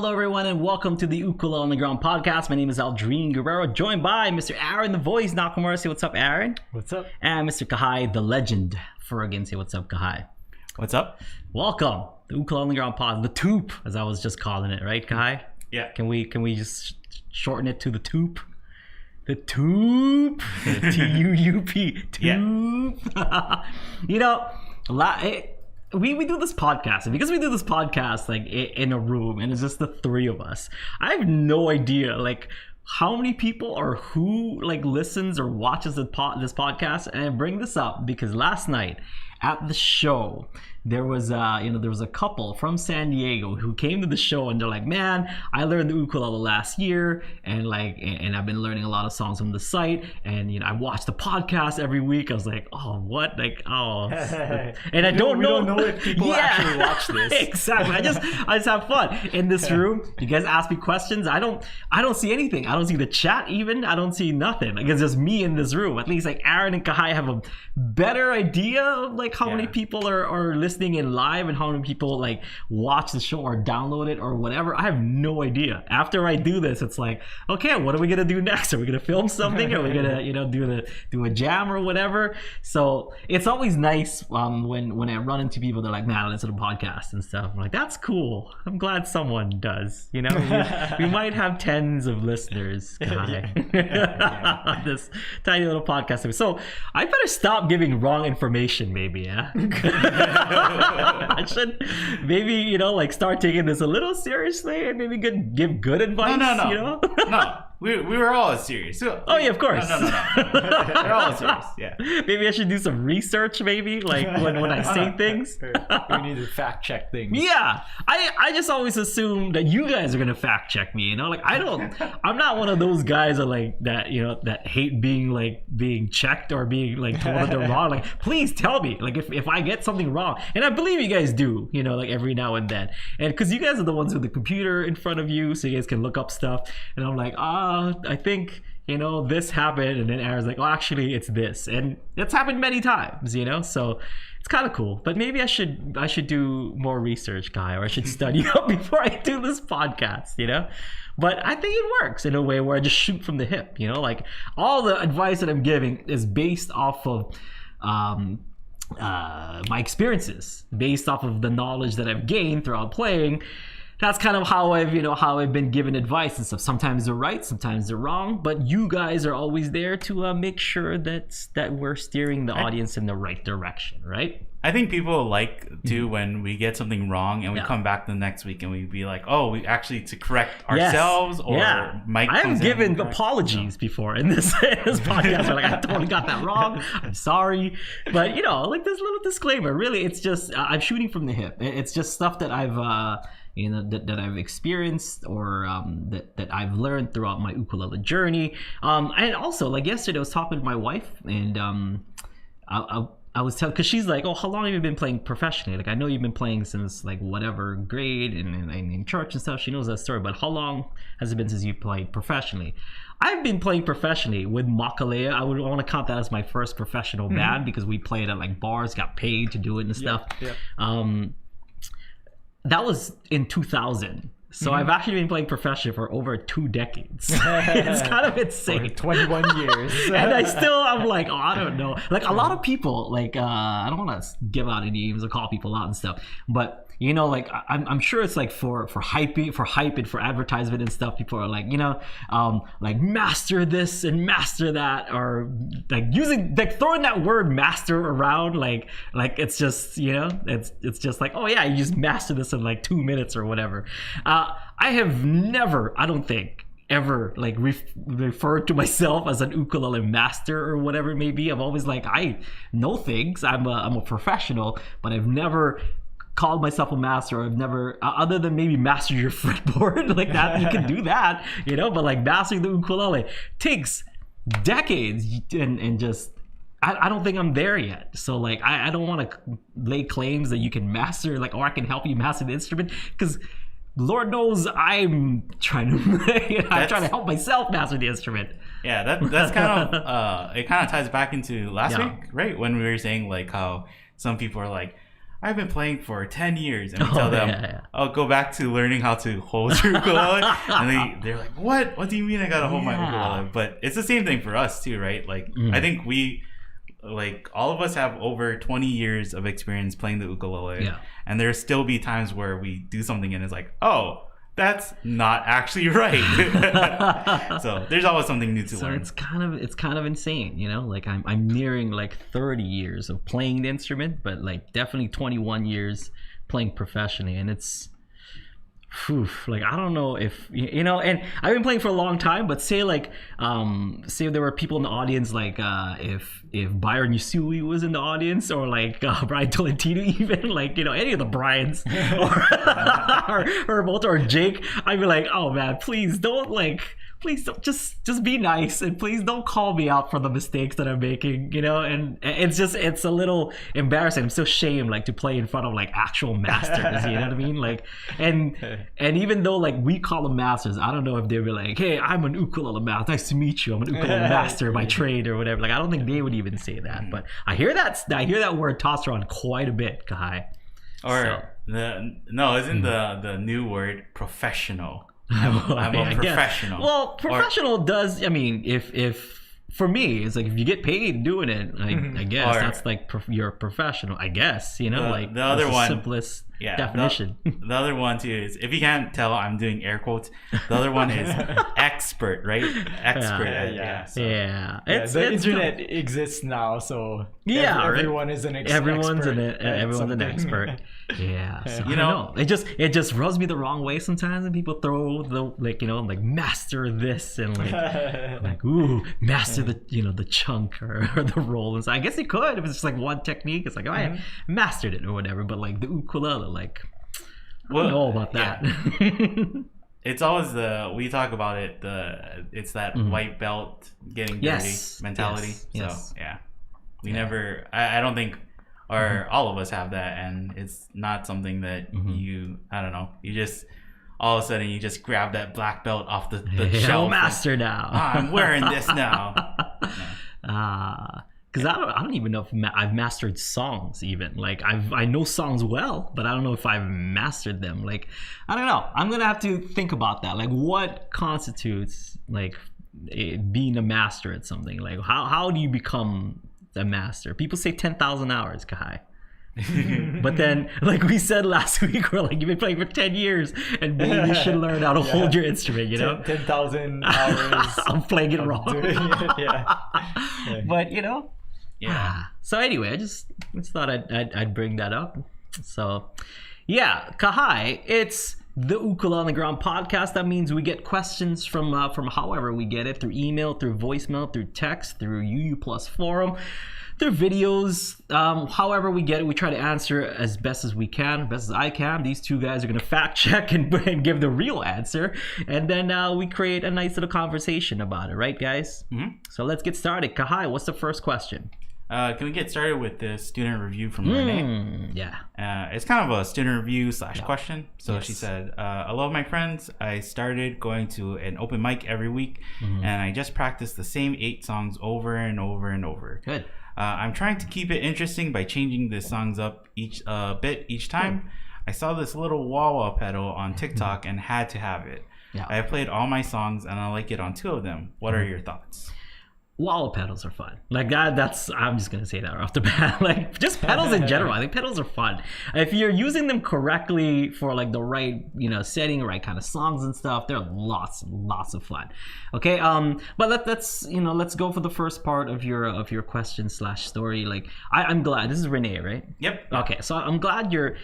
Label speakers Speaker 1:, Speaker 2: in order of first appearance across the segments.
Speaker 1: Hello everyone and welcome to the Ukulele on the Ground podcast. My name is Aldrine Guerrero, joined by Mr. Aaron the Voice Nakamura. Say what's up, Aaron.
Speaker 2: What's up?
Speaker 1: And Mr. Kahai the Legend Furrigan. Say what's up, Kahai.
Speaker 3: What's up?
Speaker 1: Welcome. The Ukulele on the Ground pod, the TUUP, as I was just calling it, right, Kahai?
Speaker 3: Yeah.
Speaker 1: Can we just shorten it to the TUUP? The TUUP. TUUP. TUUP.
Speaker 3: Yeah.
Speaker 1: You know, we do this podcast, and because we do this podcast like in a room and it's just the three of us, I have no idea like how many people or who like listens or watches this podcast. And I bring this up because last night at the show there was a couple from San Diego who came to the show and they're like, man, I learned the ukulele last year and I've been learning a lot of songs from the site, and I watch the podcast every week. I was like, oh, what? Like, oh. And I don't know
Speaker 2: if people actually watch this.
Speaker 1: Exactly. I just have fun in this room. You guys ask me questions. I don't see anything. I don't see the chat even. I don't see nothing. Like, it's just me in this room. At least like Aaron and Kahai have a better idea of like how many people are listening in live and how many people like watch the show or download it or whatever. I have no idea. After I do this, it's like, okay, what are we gonna do next? Are we gonna film something? Are we gonna do a jam or whatever? So it's always nice when I run into people, they're like, man, I listen to the podcast and stuff. I'm like, that's cool. I'm glad someone does. We might have tens of listeners on this tiny little podcast. So I better stop giving wrong information, maybe. Yeah. I should maybe start taking this a little seriously and maybe give good advice.
Speaker 3: No. We were all serious.
Speaker 1: Oh yeah, of course.
Speaker 3: No. We're all serious. Yeah.
Speaker 1: Maybe I should do some research. Maybe like when I say things.
Speaker 2: We need to fact check things.
Speaker 1: Yeah, I just always assume that you guys are gonna fact check me. I'm not one of those guys that hate being checked or being like told that they're wrong. Like, please tell me like if I get something wrong, and I believe you guys do. Every now and then, and because you guys are the ones with the computer in front of you, so you guys can look up stuff. And I'm like, I think this happened, and then Aaron's like, oh, actually it's this, and it's happened many times, so it's kind of cool. But maybe I should do more research, Guy, or I should study up before I do this podcast, but I think it works in a way where I just shoot from the hip, like all the advice that I'm giving is based off of my experiences, based off of the knowledge that I've gained throughout playing. That's kind of how I've been given advice and stuff. Sometimes they're right, sometimes they're wrong, but you guys are always there to make sure that we're steering the audience in the right direction, right?
Speaker 3: I think people like to when we get something wrong and we come back the next week and we be like, oh, we actually to correct ourselves or Mike.
Speaker 1: I've given apologies before in this podcast. Like, I totally got that wrong. I'm sorry, but like this little disclaimer. Really, it's just I'm shooting from the hip. It's just stuff that I've that I've experienced or that I've learned throughout my ukulele journey. And also, like yesterday, I was talking to my wife, and I was telling, because she's like, oh, how long have you been playing professionally? Like, I know you've been playing since like whatever grade and in church and stuff. She knows that story, but how long has it been since you played professionally? I've been playing professionally with Makalea. I want to count that as my first professional band because we played at like bars, got paid to do it and stuff.
Speaker 2: Yeah.
Speaker 1: That was in 2000. So I've actually been playing professionally for over 2 decades. It's kind of insane.
Speaker 2: For 21 years.
Speaker 1: And I'm like, oh, I don't know. Like a lot of people, like I don't want to give out any names or call people out and stuff, but like I'm sure it's like for hype and for advertisement and stuff. People are like, like master this and master that, or like throwing that word master around, like it's just it's just like, oh yeah, you just master this in like 2 minutes or whatever. I have never, I don't think, ever like referred to myself as an ukulele master or whatever it may be. I'm always like, I know things. I'm a professional, but I've never called myself a master. I've never, other than maybe master your fretboard like that. You can do that, but like mastering the ukulele takes decades and just. I don't think I'm there yet. So like I don't want to lay claims that you can master, like, or I can help you master the instrument, because Lord knows I'm trying to help myself master the instrument.
Speaker 3: Yeah, that's kind of it kind of ties back into last week, right? When we were saying like how some people are like, I've been playing for 10 years. And we tell them, oh, go back to learning how to hold your ukulele. And they're like, what? What do you mean I got to hold my ukulele? But it's the same thing for us too, right? Like, I think all of us have over 20 years of experience playing the ukulele. Yeah. And there'll still be times where we do something and it's like, oh, that's not actually right. So there's always something new to learn.
Speaker 1: It's kind of insane, you know. Like I'm nearing like 30 years of playing the instrument, but like definitely 21 years playing professionally, and it's. Like I don't know if you know, and I've been playing for a long time, but say if there were people in the audience, like if Byron Yusui was in the audience, or like Brian Tolentino, even like, you know, any of the Bryans or Volta or Jake, I'd be like, oh man, please don't just be nice, and please don't call me out for the mistakes that I'm making, you know. And it's a little embarrassing. I'm so ashamed like to play in front of like actual masters, you know what I mean? Like, and even though like we call them masters, I don't know if they'd be like, hey, I'm an ukulele master, nice to meet you, I'm an ukulele master by trade or whatever. Like I don't think they would even say that, but I hear that word tossed around quite a bit, Kahai.
Speaker 3: Or isn't the new word professional? I'm a professional.
Speaker 1: Well, professional does. I mean, if for me, it's like if you get paid doing it, I guess that's like you're a professional. I guess, you know, like
Speaker 3: the other one,
Speaker 1: simplest definition.
Speaker 3: The other one too is, if you can't tell, I'm doing air quotes. The other one is expert, right? Expert.
Speaker 2: The internet exists now, so everyone is an expert.
Speaker 1: Everyone's an expert. Yeah, so, you know, it just rubs me the wrong way sometimes, and people throw the like master this and like ooh, master the chunk or the roll. And so I guess you could if it's just like one technique. It's like, oh, I mastered it or whatever. But like the ukulele, like I don't know about that. Yeah.
Speaker 3: It's always we talk about it. It's that white belt getting dirty mentality. So yeah, we never. I don't think. Or all of us have that, and it's not something that I don't know, you just all of a sudden you just grab that black belt off the shelf.
Speaker 1: Master now.
Speaker 3: I'm wearing this now.
Speaker 1: Because I don't even know if I've mastered songs even. Like I know songs well, but I don't know if I've mastered them. Like I don't know. I'm gonna have to think about that. Like what constitutes like being a master at something? Like how do you become a master? People say 10,000 hours, Kahai. But then, like we said last week, we're like, you've been playing for 10 years and maybe you should learn how to hold your instrument, you know?
Speaker 2: 10,000 hours.
Speaker 1: I'm playing it wrong.
Speaker 2: Yeah.
Speaker 1: But, you know? Yeah. So anyway, I just thought I'd bring that up. So, yeah, Kahai, it's the Ukulele on the Ground podcast. That means we get questions from however we get it, through email, through voicemail, through text, through UU Plus forum, through videos. However we get it, we try to answer as best as we can, best as I can. These two guys are going to fact check and give the real answer, and then we create a nice little conversation about it, right, guys? So let's get started. Kahai, what's the first question?
Speaker 3: Can we get started with the student review from Renee?
Speaker 1: Yeah.
Speaker 3: It's kind of a student review / question. So she said, I love my friends. I started going to an open mic every week, and I just practiced the same 8 songs over and over and over.
Speaker 1: Good.
Speaker 3: I'm trying to keep it interesting by changing the songs up each time. I saw this little wah-wah pedal on TikTok and had to have it. Yeah. I played all my songs and I like it on 2 of them. What are your thoughts?
Speaker 1: Wah-wah pedals are fun. Like that's I'm just gonna say that right off the bat. Like just pedals in general. I think pedals are fun if you're using them correctly for like the right setting, right kind of songs and stuff. They're lots of fun. Okay, but let's go for the first part of your question / story. Like I'm glad this is Renee, right?
Speaker 3: Yep.
Speaker 1: Okay, so I'm glad you're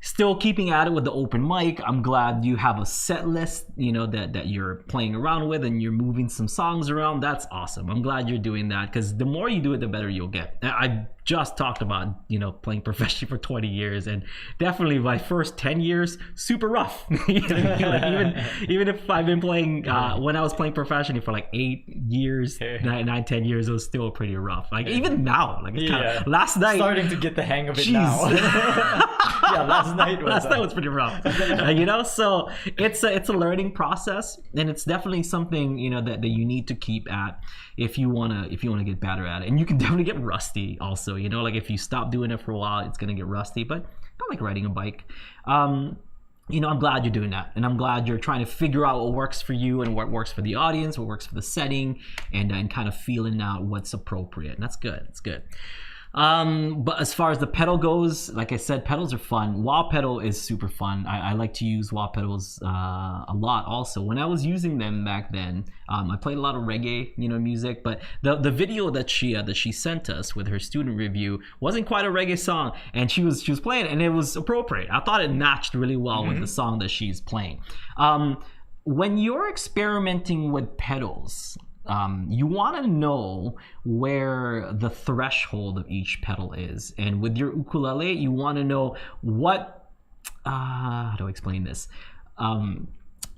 Speaker 1: still keeping at it with the open mic. I'm glad you have a set list, that you're playing around with, and you're moving some songs around. That's awesome. I'm glad you're doing that, because the more you do it, the better you'll get. I just talked about, playing professionally for 20 years, and definitely my first 10 years, super rough. Like even if I've been playing, when I was playing professionally for like 8 years, 9-10 years, it was still pretty rough. Like even now, like it's kind of, last night.
Speaker 2: Starting to get the hang of it now.
Speaker 1: Yeah, last
Speaker 2: last night
Speaker 1: was pretty rough. So it's a learning process, and it's definitely something that you need to keep at if you wanna get better at it. And you can definitely get rusty also. Like if you stop doing it for a while, it's gonna get rusty. But I like riding a bike. I'm glad you're doing that, and I'm glad you're trying to figure out what works for you and what works for the audience, what works for the setting, and kind of feeling out what's appropriate. And that's good. It's good. But as far as the pedal goes, like I said, pedals are fun. Wah pedal is super fun. I like to use wah pedals a lot also. When I was using them back then, I played a lot of reggae, music, but the video that she sent us with her student review wasn't quite a reggae song, and she was playing it, and it was appropriate. I thought it matched really well with the song that she's playing. When you're experimenting with pedals, you want to know where the threshold of each pedal is. And with your ukulele, you want to know how do I explain this?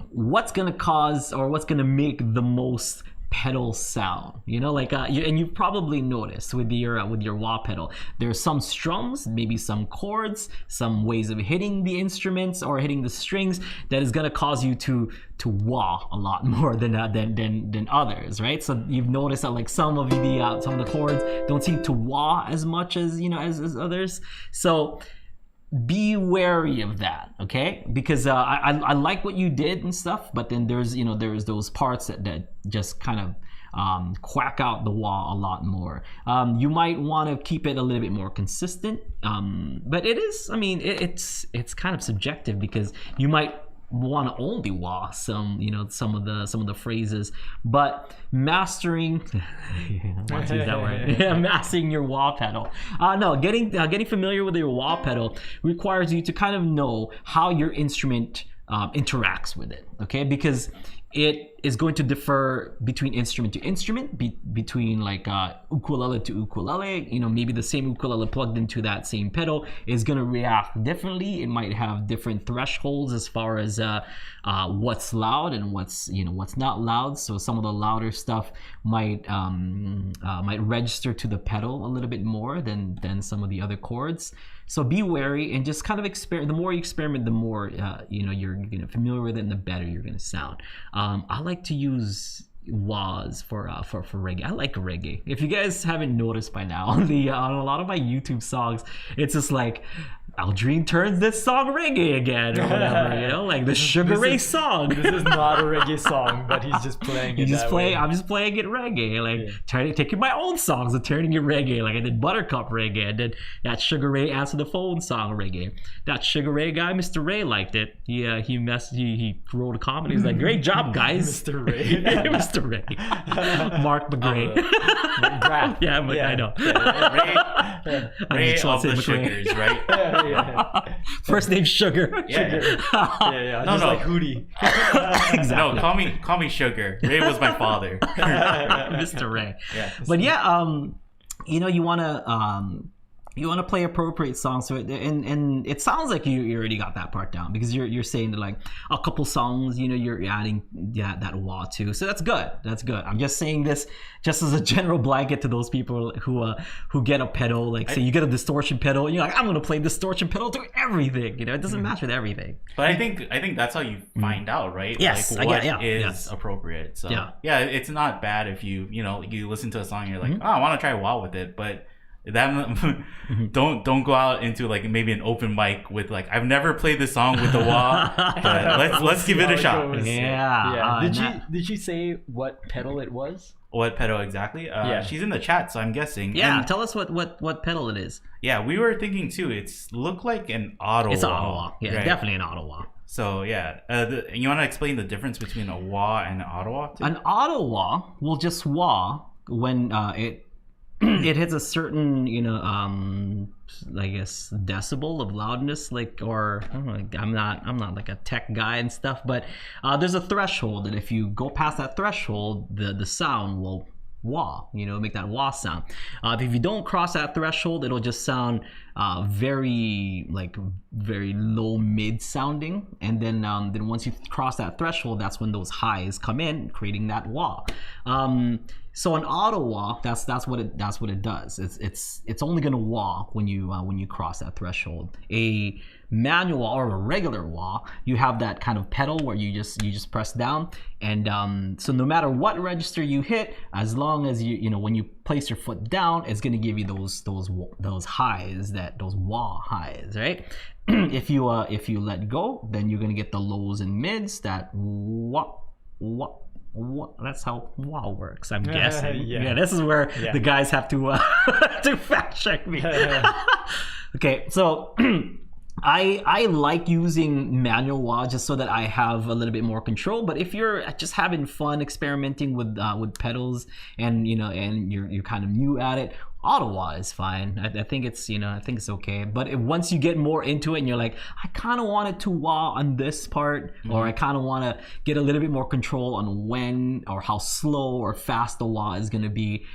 Speaker 1: What's going to cause, or what's going to make the most pedal sound, and you've probably noticed with your wah pedal, there's some strums, maybe some chords, some ways of hitting the instruments or hitting the strings that is going to cause you to wah a lot more than others, right? So you've noticed that some of the chords don't seem to wah as much as as others. So be wary of that, okay? Because I like what you did and stuff, but then there's those parts that just kind of quack out the wah a lot more. You might want to keep it a little bit more consistent, but it is, it's kind of subjective, because you might want to only wah some of the phrases, but mastering mastering your wah pedal, getting familiar with your wah pedal requires you to kind of know how your instrument interacts with it, okay? Because it is going to differ between instrument to instrument, between ukulele to ukulele. Maybe the same ukulele plugged into that same pedal is going to react differently. It might have different thresholds as far as what's loud and what's not loud. So some of the louder stuff might register to the pedal a little bit more than some of the other chords. So be wary and just kind of experiment. The more you experiment, the more you're familiar with it, and the better you're going to sound. I like to use wahs for reggae. I like reggae. If you guys haven't noticed by now, on a lot of my YouTube songs, it's just like Aldrine turns this song reggae again, or whatever, the Sugar Ray song.
Speaker 2: This is not a reggae song, but he's just playing it that way.
Speaker 1: I'm just playing it reggae, taking my own songs and turning it reggae. I did Buttercup reggae, I did that Sugar Ray Answer the Phone song reggae. That Sugar Ray guy, Mr. Ray, liked it. He wrote a comment. He's like, "Great job, guys."
Speaker 2: Mr. Ray.
Speaker 1: Mr. Ray. Mark McGray. I know.
Speaker 3: Ray of the Sugars, right?
Speaker 1: First name Sugar.
Speaker 2: Sugar. Just like Hootie.
Speaker 1: Exactly.
Speaker 3: No, call me Sugar. Ray was my father.
Speaker 1: Mr. Ray. Yeah. But you want to play appropriate songs, so and it sounds like you already got that part down, because you're saying that a couple songs you're adding that wah to, so that's good. I'm just saying this just as a general blanket to those people who get a pedal, say you get a distortion pedal, you're like, I'm gonna play distortion pedal to everything. It doesn't match with everything.
Speaker 3: But I think that's how you find out, right?
Speaker 1: Yes,
Speaker 3: what is appropriate. So it's not bad if you listen to a song and you're like, oh, I want to try wah with it, but that don't go out into maybe an open mic with I've never played this song with the wah, but let's give it a shot.
Speaker 2: Did she say what pedal it was?
Speaker 3: What pedal exactly? She's in the chat, so I'm guessing.
Speaker 1: Yeah, and tell us what pedal it is.
Speaker 3: Yeah, we were thinking too. It's looked like an auto.
Speaker 1: It's an auto wah. Yeah, right? Definitely an auto wah.
Speaker 3: So you want to explain the difference between a wah and an auto wah too?
Speaker 1: An auto wah will just wah when it hits a certain, I guess decibel of loudness, or I don't know, I'm not like a tech guy and stuff, but there's a threshold, and if you go past that threshold, the sound will wah, make that wah sound. If you don't cross that threshold, it'll just sound very low mid sounding, and then once you cross that threshold, that's when those highs come in, creating that wah. So an auto wah, that's what it does. It's only gonna wah when you cross that threshold. A manual or a regular wah, you have that kind of pedal where you just press down, and so no matter what register you hit, as long as you know when you place your foot down, it's gonna give you those highs, those wah highs, right? If you let go, then you're gonna get the lows and mids that wah. That's how wah works, I'm guessing. Yeah, this is where the guys have to to fact check me. Okay, so I like using manual wah just so that I have a little bit more control. But if you're just having fun experimenting with pedals, and you're kind of new at it, auto wah is fine. I think it's okay. But once you get more into it and you're like, I kind of want it to wah on this part, or I kind of want to get a little bit more control on when or how slow or fast the wah is going to be,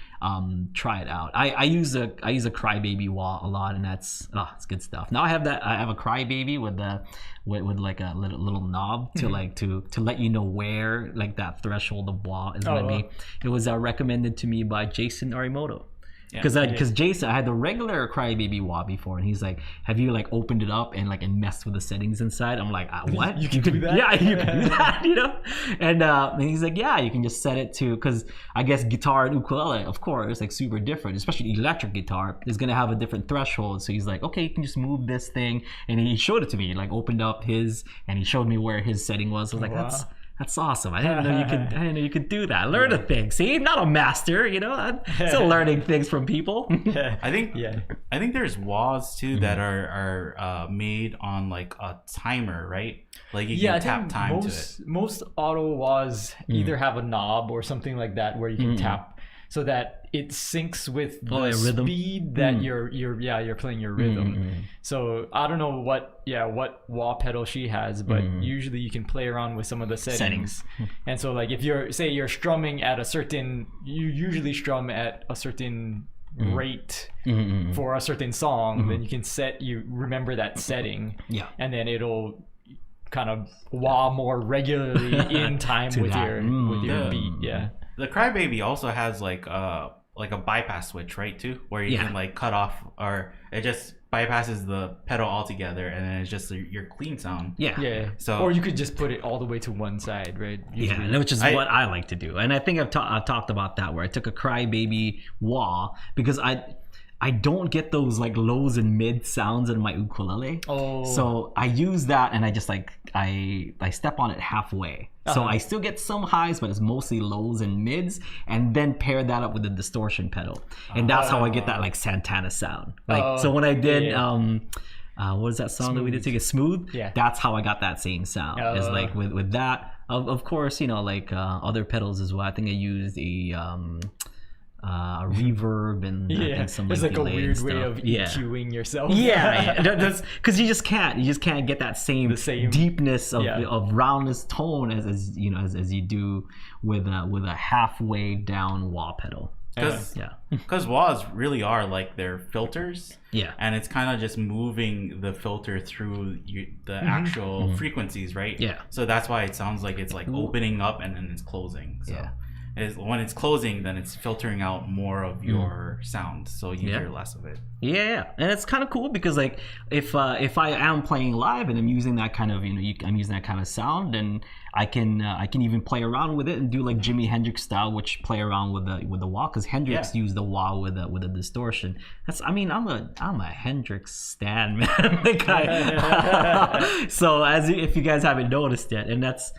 Speaker 1: try it out. I use a crybaby wah a lot, and it's good stuff. Now I have a crybaby with like a little knob to let you know where like that threshold of wah is going to be. It was recommended to me by Jason Arimoto. Because Jason, I had the regular crybaby wah before, and he's like, "Have you like opened it up and messed with the settings inside?" I'm like, "What?
Speaker 2: You can do that?
Speaker 1: Yeah, you can do that, And he's like, "Yeah, you can just set it to because I guess guitar and ukulele, of course, like super different, especially electric guitar is gonna have a different threshold." So he's like, "Okay, you can just move this thing," and he showed it to me, like opened up his, and he showed me where his setting was. I was like, That's awesome. I didn't know you could do that. Learn a thing. See, not a master, I'm still learning things from people.
Speaker 3: I think there's wahs too that are made on like a timer, right? Like you can tap time to it.
Speaker 2: Most auto wahs either have a knob or something like that where you can tap so that it syncs with the speed that you're playing your rhythm. So I don't know what wah pedal she has, but usually you can play around with some of the settings. And so like if you're strumming at a certain, you usually strum at a certain rate for a certain song, then you can remember that setting, and then it'll kind of wah more regularly in time with your beat.
Speaker 3: The crybaby also has like a bypass switch, right, too, where you can like cut off, or it just bypasses the pedal altogether, and then it's just your clean sound. So,
Speaker 2: or you could just put it all the way to one side, right?
Speaker 1: Usually. Which is what I like to do, and I think I've talked about that, where I took a crybaby wah because I don't get those like lows and mid sounds in my ukulele. So I use that, and I just I step on it halfway. So I still get some highs, but it's mostly lows and mids, and then pair that up with the distortion pedal. And that's how I get that like Santana sound. So when I did what is that song that we did together? Smooth? That's how I got that same sound. It's like with that. Of course, other pedals as well. I think I used a reverb and some
Speaker 2: there's like a weird way of EQing yourself. Because you just can't get that same deepness of roundness tone as you do with a halfway down wah pedal.
Speaker 3: Because wahs really are like they're filters, and it's kind of just moving the filter through the actual frequencies, right? So that's why it sounds like it's like opening up and then it's closing. So when it's closing, then it's filtering out more of your sound, so you hear less of it. And it's kind of cool because like if I am playing live and I'm using that kind of I'm using that kind of sound, then I can even play around with it and do like Jimi Hendrix style, which play around with the wah, because Hendrix used the wah with a distortion. I'm a Hendrix stan, man. So if you guys haven't noticed yet, and that's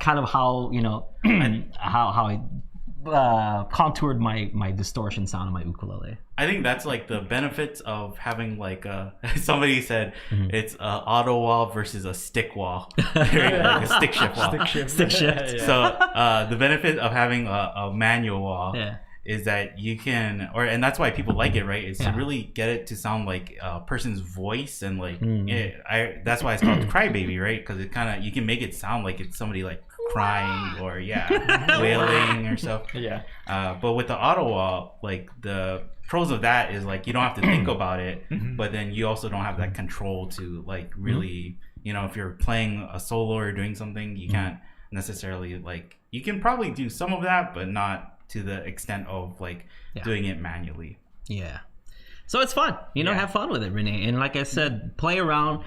Speaker 3: kind of how how I contoured my distortion sound on my ukulele. I think that's like the benefits of having like somebody said it's a auto wah versus a stick wah, like a stick shift wah.
Speaker 1: Stick shift.
Speaker 3: So the benefit of having a manual wah is that you can, and that's why people like it, right? Is to really get it to sound like a person's voice, and like that's why it's called crybaby, right? Because it kind of, you can make it sound like it's somebody like crying or wailing or stuff. But with the auto wah, like the pros of that is like you don't have to think about it, but then you also don't have that control to like really, if you're playing a solo or doing something, you can't necessarily like, you can probably do some of that, but not to the extent of like doing it manually.
Speaker 1: Yeah. So it's fun, have fun with it, Renee. And like I said, play around,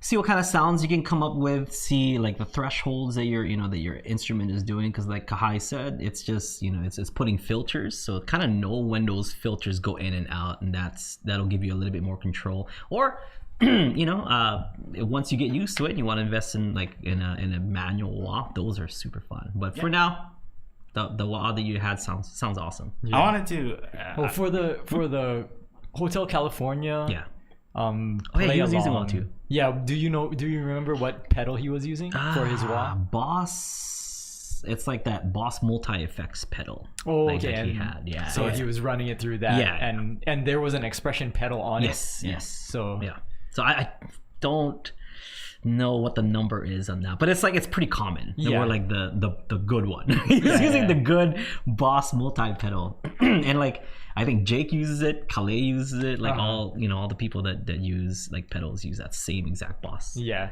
Speaker 1: see what kind of sounds you can come up with, see like the thresholds that your instrument is doing. Because like Kahai said, it's just, it's putting filters. So kind of know when those filters go in and out, and that'll give you a little bit more control. Or, once you get used to it and you want to invest in a manual wah, those are super fun. But for now, the wah that you had sounds awesome.
Speaker 3: I wanted to
Speaker 2: for the Hotel California.
Speaker 1: Yeah.
Speaker 2: He
Speaker 1: was using one too.
Speaker 2: Yeah. Do you remember what pedal he was using for his wah?
Speaker 1: Boss. It's like that Boss multi-effects pedal.
Speaker 2: Oh, okay.
Speaker 1: That he had. Yeah.
Speaker 2: So he was running it through that.
Speaker 1: Yeah.
Speaker 2: And there was an expression pedal on it.
Speaker 1: Yes.
Speaker 2: So
Speaker 1: yeah. So I don't know what the number is on that, but it's pretty common.
Speaker 2: Yeah.
Speaker 1: Or like the good one. He's using the good Boss multi-pedal, and like I think Jake uses it, Calais uses it, like all the people that use like pedals use that same exact Boss.
Speaker 2: Yeah.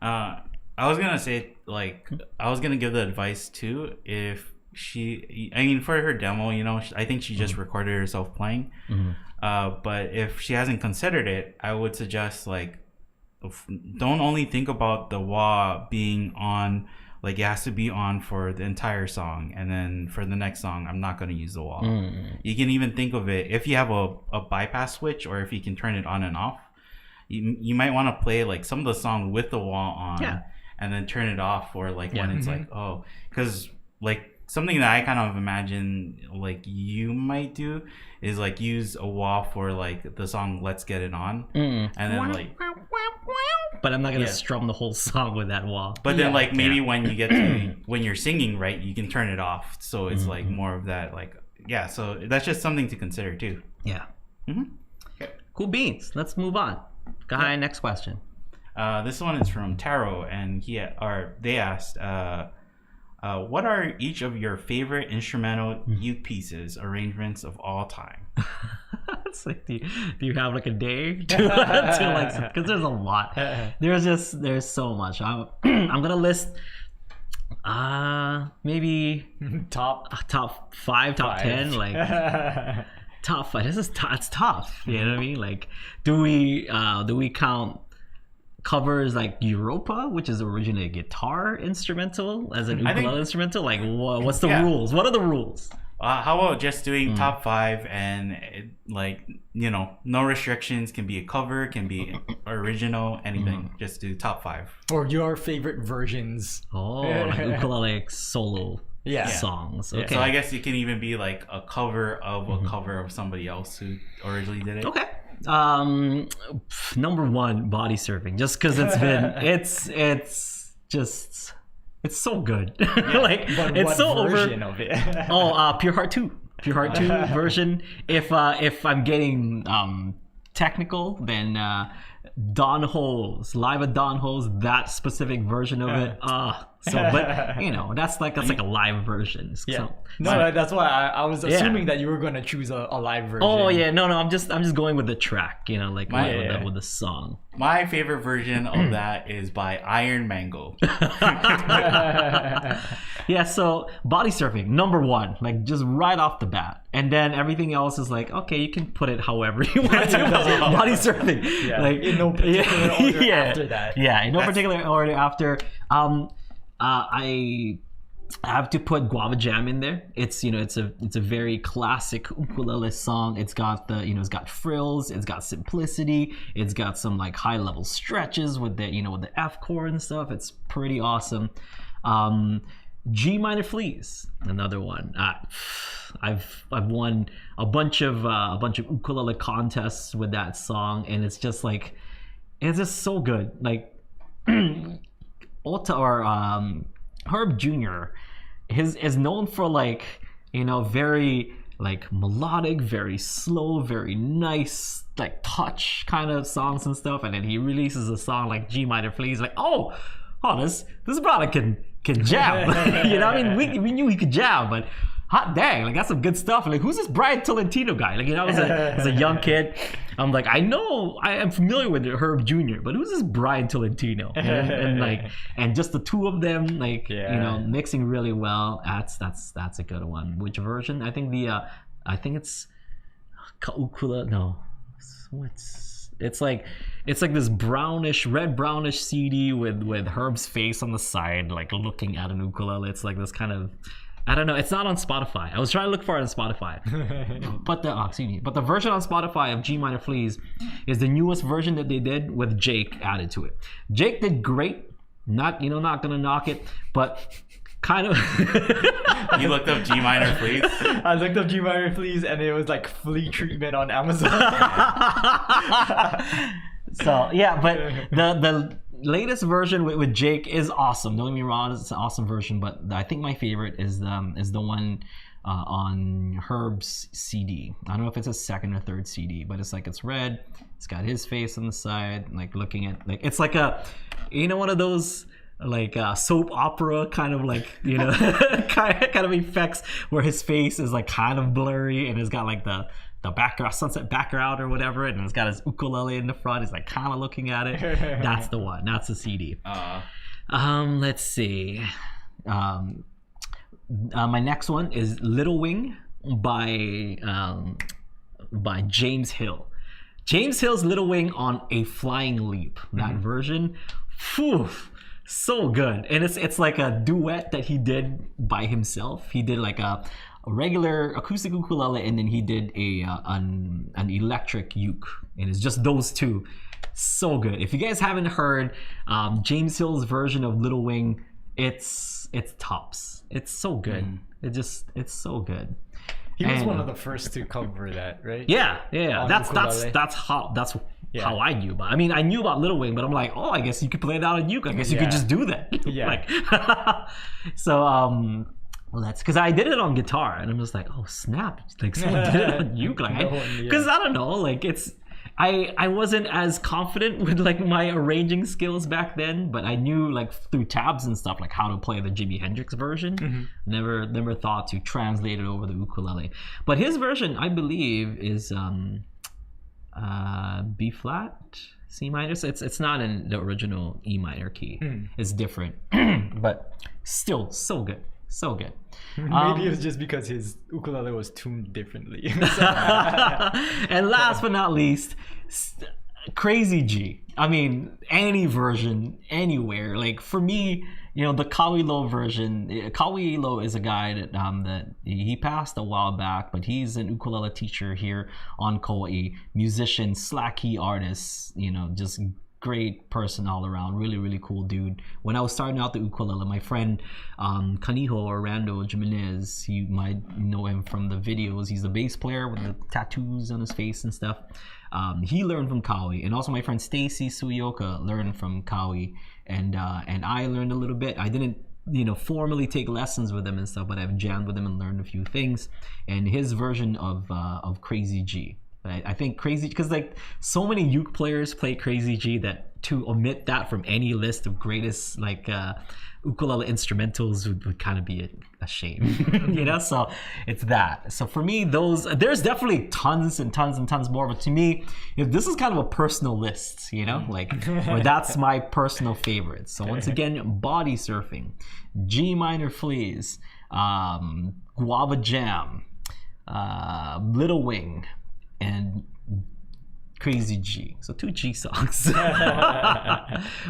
Speaker 3: I was gonna say, like, I was gonna give the advice too, if for her demo, I think she just recorded herself playing. But if she hasn't considered it, I would suggest, like, don't only think about the wah being on, like, it has to be on for the entire song, and then for the next song, I'm not going to use the wah. You can even think of it, if you have a bypass switch, or if you can turn it on and off, you might want to play, like, some of the song with the wah on, and then turn it off, or, like, when it's like, because, like, something that I kind of imagine like you might do is like use a wah for like the song Let's Get It On, and then like,
Speaker 1: but I'm not gonna strum the whole song with that wah.
Speaker 3: But then like maybe when you get to when you're singing, right, you can turn it off, so it's like more of that, like, so that's just something to consider too.
Speaker 1: Okay. Cool beans. Let's move on. Kahai, next question.
Speaker 3: This one is from Taro, and they asked, what are each of your favorite instrumental uke pieces, arrangements of all time?
Speaker 1: It's like, do you have like a day to like, because there's a lot. There's so much. I'm gonna list maybe top 5, top 10, like top 5. It's tough. You know what I mean? Like, do we count covers like Europa, which is originally a guitar instrumental, as an ukulele instrumental? Like, what's the rules? What are the rules?
Speaker 3: How about just doing top 5 and no restrictions? Can be a cover, can be original, anything. Just do top 5.
Speaker 2: Or your favorite versions.
Speaker 1: Like ukulele solo songs. Okay.
Speaker 3: So I guess it can even be like a cover of a cover of somebody else who originally did it.
Speaker 1: Okay. Number 1, Body Surfing, just because it's so good. Like,
Speaker 2: but
Speaker 1: it's
Speaker 2: what
Speaker 1: so
Speaker 2: version
Speaker 1: over
Speaker 2: of it?
Speaker 1: Pure Heart 2 version. If I'm getting technical, then Don Ho's live at Don Ho's, that specific version of it. But that's like a live version. So,
Speaker 2: that's why I was assuming that you were going to choose a live version.
Speaker 1: Oh yeah, no, I'm just going with the track, with the song.
Speaker 3: My favorite version of that is by Iron Mango.
Speaker 1: So Body Surfing, number 1, like just right off the bat, and then everything else is like, okay, you can put it however you want to. Body Surfing, like
Speaker 2: in no particular order after that.
Speaker 1: In no particular order after. I have to put Guava Jam in there. It's a very classic ukulele song. It's got it's got frills, it's got simplicity, it's got some like high level stretches with the with the F chord and stuff. It's pretty awesome. G minor fleas, another one. I've won a bunch of ukulele contests with that song, and it's just like, it's just so good. Like Ota or Herb Jr. is known for like very like melodic, very slow, very nice, like touch kind of songs and stuff, and then he releases a song like G minor fleas, like this brother can jam. I mean, we knew he could jam, but hot dang, like that's some good stuff. Like, who's this Brian Tolentino guy? Like, you know, as a young kid, I'm like, I know I am familiar with Herb Jr., but who's this Brian Tolentino? And just the two of them, like, you know, mixing really well. That's a good one. Which version? I think it's Kaukula. No, it's like this red brownish CD with Herb's face on the side, like looking at an ukulele. It's like this kind of, I don't know. It's not on Spotify. I was trying to look for it on Spotify, but the version on Spotify of G minor Fleas is the newest version that they did with Jake added to it. Jake did great. Not gonna knock it, but kind of.
Speaker 3: You looked up G minor Fleas?
Speaker 2: I looked up G minor Fleas, and it was like flea treatment on Amazon.
Speaker 1: So yeah, but the latest version with Jake is awesome. Don't get me wrong, it's an awesome version. But I think my favorite is the one on Herb's CD. I don't know if it's a second or third CD, but it's red. It's got his face on the side, like looking at, like, it's like a, you know, one of those like soap opera kind of, like, you know, kind of effects where his face is like kind of blurry and it's got like the background, sunset background or whatever, and it's got his ukulele in the front. He's like kind of looking at it. That's the one. That's the CD. Let's see. My next one is Little Wing by James Hill. James Hill's Little Wing on A Flying Leap. That version, phew, so good. And it's like a duet that he did by himself. He did like a regular acoustic ukulele, and then he did an electric uke, and it's just those two. So good. If you guys haven't heard James Hill's version of Little Wing, it's tops. It's so good. It's so good.
Speaker 2: He was one of the first to cover that, right?
Speaker 1: Yeah. That's how I knew about it. I mean, I knew about Little Wing, but I'm like, oh, I guess you could play it out on uke. I guess you could just do that.
Speaker 2: Yeah.
Speaker 1: Like, so well, that's because I did it on guitar, and I'm just like, oh snap! Like, someone did it on uke, like, because I don't know, like, it's. I wasn't as confident with like my arranging skills back then, but I knew, like, through tabs and stuff, like how to play the Jimi Hendrix version. Never thought to translate it over the ukulele. But his version, I believe, is B flat, C minor. So it's not in the original E minor key. It's different, but still so good. So good.
Speaker 2: Maybe it was just because his ukulele was tuned differently.
Speaker 1: And last but not least, Crazy G. I mean, any version, anywhere. Like, for me, you know, the Kauilo version. Kauilo is a guy that he passed a while back, but he's an ukulele teacher here on Kauai. Musician, slack key artist, you know, just great person all around. Really, really cool dude. When I was starting out the ukulele, my friend Kaniho or Rando Jimenez, you might know him from the videos. He's a bass player with the tattoos on his face and stuff. He learned from Kaui, and also my friend Stacy Suyoka learned from Kaui, and I learned a little bit. I didn't, you know, formally take lessons with him and stuff, but I've jammed with him and learned a few things. And his version of Crazy G. I think Crazy, because like so many uke players play Crazy G that to omit that from any list of greatest like ukulele instrumentals would kind of be a shame, you know. So it's that. So for me, there's definitely tons and tons and tons more. But to me, this is kind of a personal list, you know, like where that's my personal favorites. So once again, Body Surfing, G minor Fleas, Guava Jam, Little Wing, and Crazy G. So 2 G songs.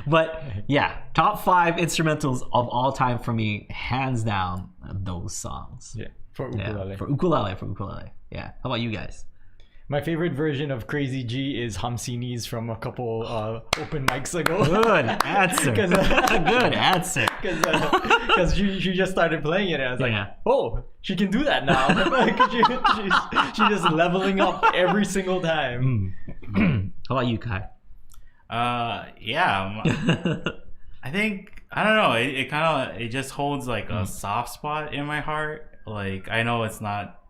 Speaker 1: But yeah, top 5 instrumentals of all time for me, hands down, those songs.
Speaker 2: Yeah, for ukulele.
Speaker 1: Yeah, for ukulele. Yeah. How about you guys?
Speaker 2: My favorite version of Crazy G is Hamsini's from a couple open mics ago.
Speaker 1: Good answer. Good answer.
Speaker 2: Because she just started playing it, and I was like, oh, she can do that now. Like, she's just leveling up every single time.
Speaker 1: How about you, Kai?
Speaker 3: Yeah. I think, I don't know. It kind of, it just holds like a soft spot in my heart. Like, I know it's not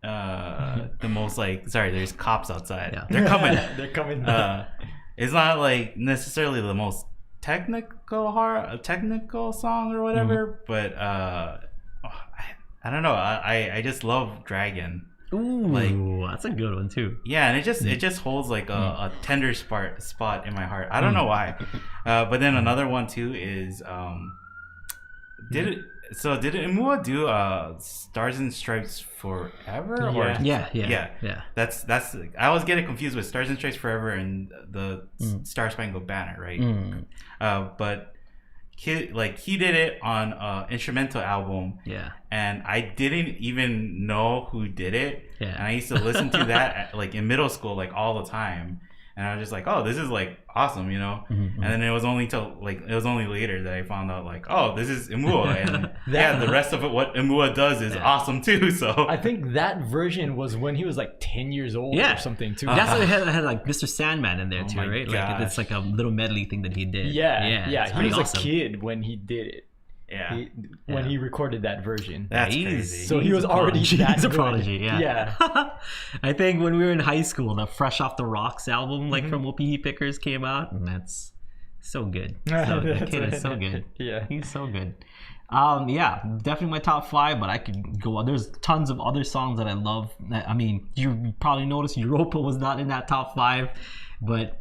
Speaker 3: the most like, sorry, there's cops outside. Yeah. They're coming. It's not like necessarily the most technical song or whatever, but I don't know. I just love Dragon.
Speaker 1: Ooh, like, that's a good one too.
Speaker 3: Yeah, and it just holds like a tender spot in my heart. I don't know why. But then another one too is did Imua do Stars and Stripes Forever?
Speaker 1: Yeah.
Speaker 3: That's I always get it confused with Stars and Stripes Forever and the Star Spangled Banner, right? But he did it on an instrumental album.
Speaker 1: Yeah.
Speaker 3: And I didn't even know who did it.
Speaker 1: Yeah.
Speaker 3: And I used to listen to that like in middle school, like all the time. And I was just like, oh, this is like awesome, you know? And then it was only later that I found out like, oh, this is Imua. And the rest of it, what Imua does is awesome too. So
Speaker 2: I think that version was when he was like 10 years old or something too.
Speaker 1: That's what it had like Mr. Sandman in there too, right?
Speaker 3: Gosh.
Speaker 1: Like it's like a little medley thing that he did.
Speaker 2: Yeah. He was
Speaker 1: awesome.
Speaker 2: a kid when he did it.
Speaker 3: Yeah.
Speaker 2: When he recorded that version.
Speaker 3: That's crazy.
Speaker 2: So he was already that
Speaker 1: He's a
Speaker 2: good.
Speaker 1: prodigy, yeah. I think when we were in high school, the Fresh Off the Rocks album, like from Whoopee Pickers, came out, and that's so good. So, the kid is so good.
Speaker 2: Yeah.
Speaker 1: He's so good. Definitely my top 5, but I could go on. There's tons of other songs that I love. I mean, you probably noticed Europa was not in that top 5, but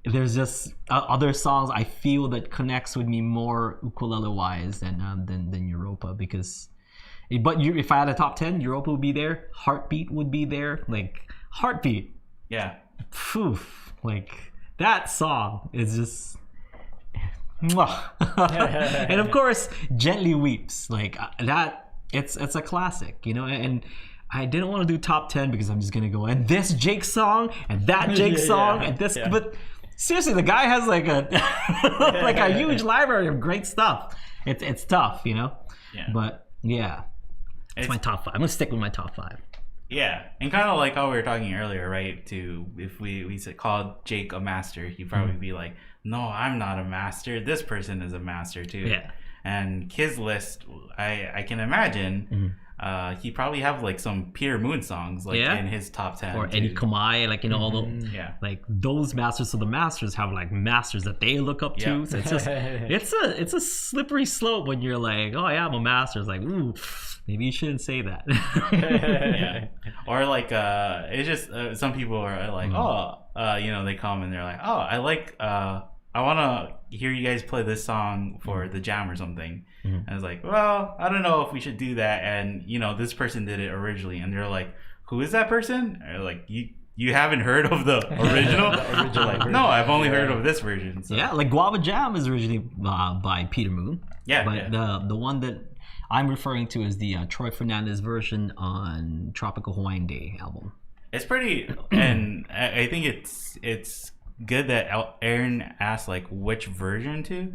Speaker 1: there's just other songs I feel that connects with me more ukulele wise than Europa, because if I had a top 10, Europa would be there, Heartbeat would be there. Like Heartbeat, like that song is just and of course Gently Weeps, like that, it's a classic, you know. And I didn't want to do top 10 because I'm just gonna go and this Jake song and that Jake song and this but seriously, the guy has like a like a huge library of great stuff. It's tough, you know.
Speaker 3: Yeah.
Speaker 1: But yeah, it's my top 5. I'm gonna stick with my top 5.
Speaker 3: Yeah, and kind of like how we were talking earlier, right? If we called Jake a master, he'd probably be like, "No, I'm not a master. This person is a master too."
Speaker 1: Yeah.
Speaker 3: And his list, I can imagine. He probably have like some Peter Moon songs like in his top 10
Speaker 1: or Eddie Kamai, like, you know, all the like those masters. So the masters have like masters that they look up to. So it's just it's a slippery slope when you're like, oh yeah, I'm a master. It's like, ooh, maybe you shouldn't say that.
Speaker 3: Or like it's just some people are like, you know, they come and they're like, oh, I want to hear you guys play this song for the jam or something. And I was like, well, I don't know if we should do that. And, you know, this person did it originally. And they're like, who is that person? Or like, you haven't heard of the original? Like, no, I've only heard of this version. So.
Speaker 1: Yeah, like Guava Jam is originally by Peter Moon.
Speaker 3: Yeah.
Speaker 1: But the one that I'm referring to is the Troy Fernandez version on Tropical Hawaiian Day album.
Speaker 3: It's pretty, and I think it's good that Aaron asked like which version to,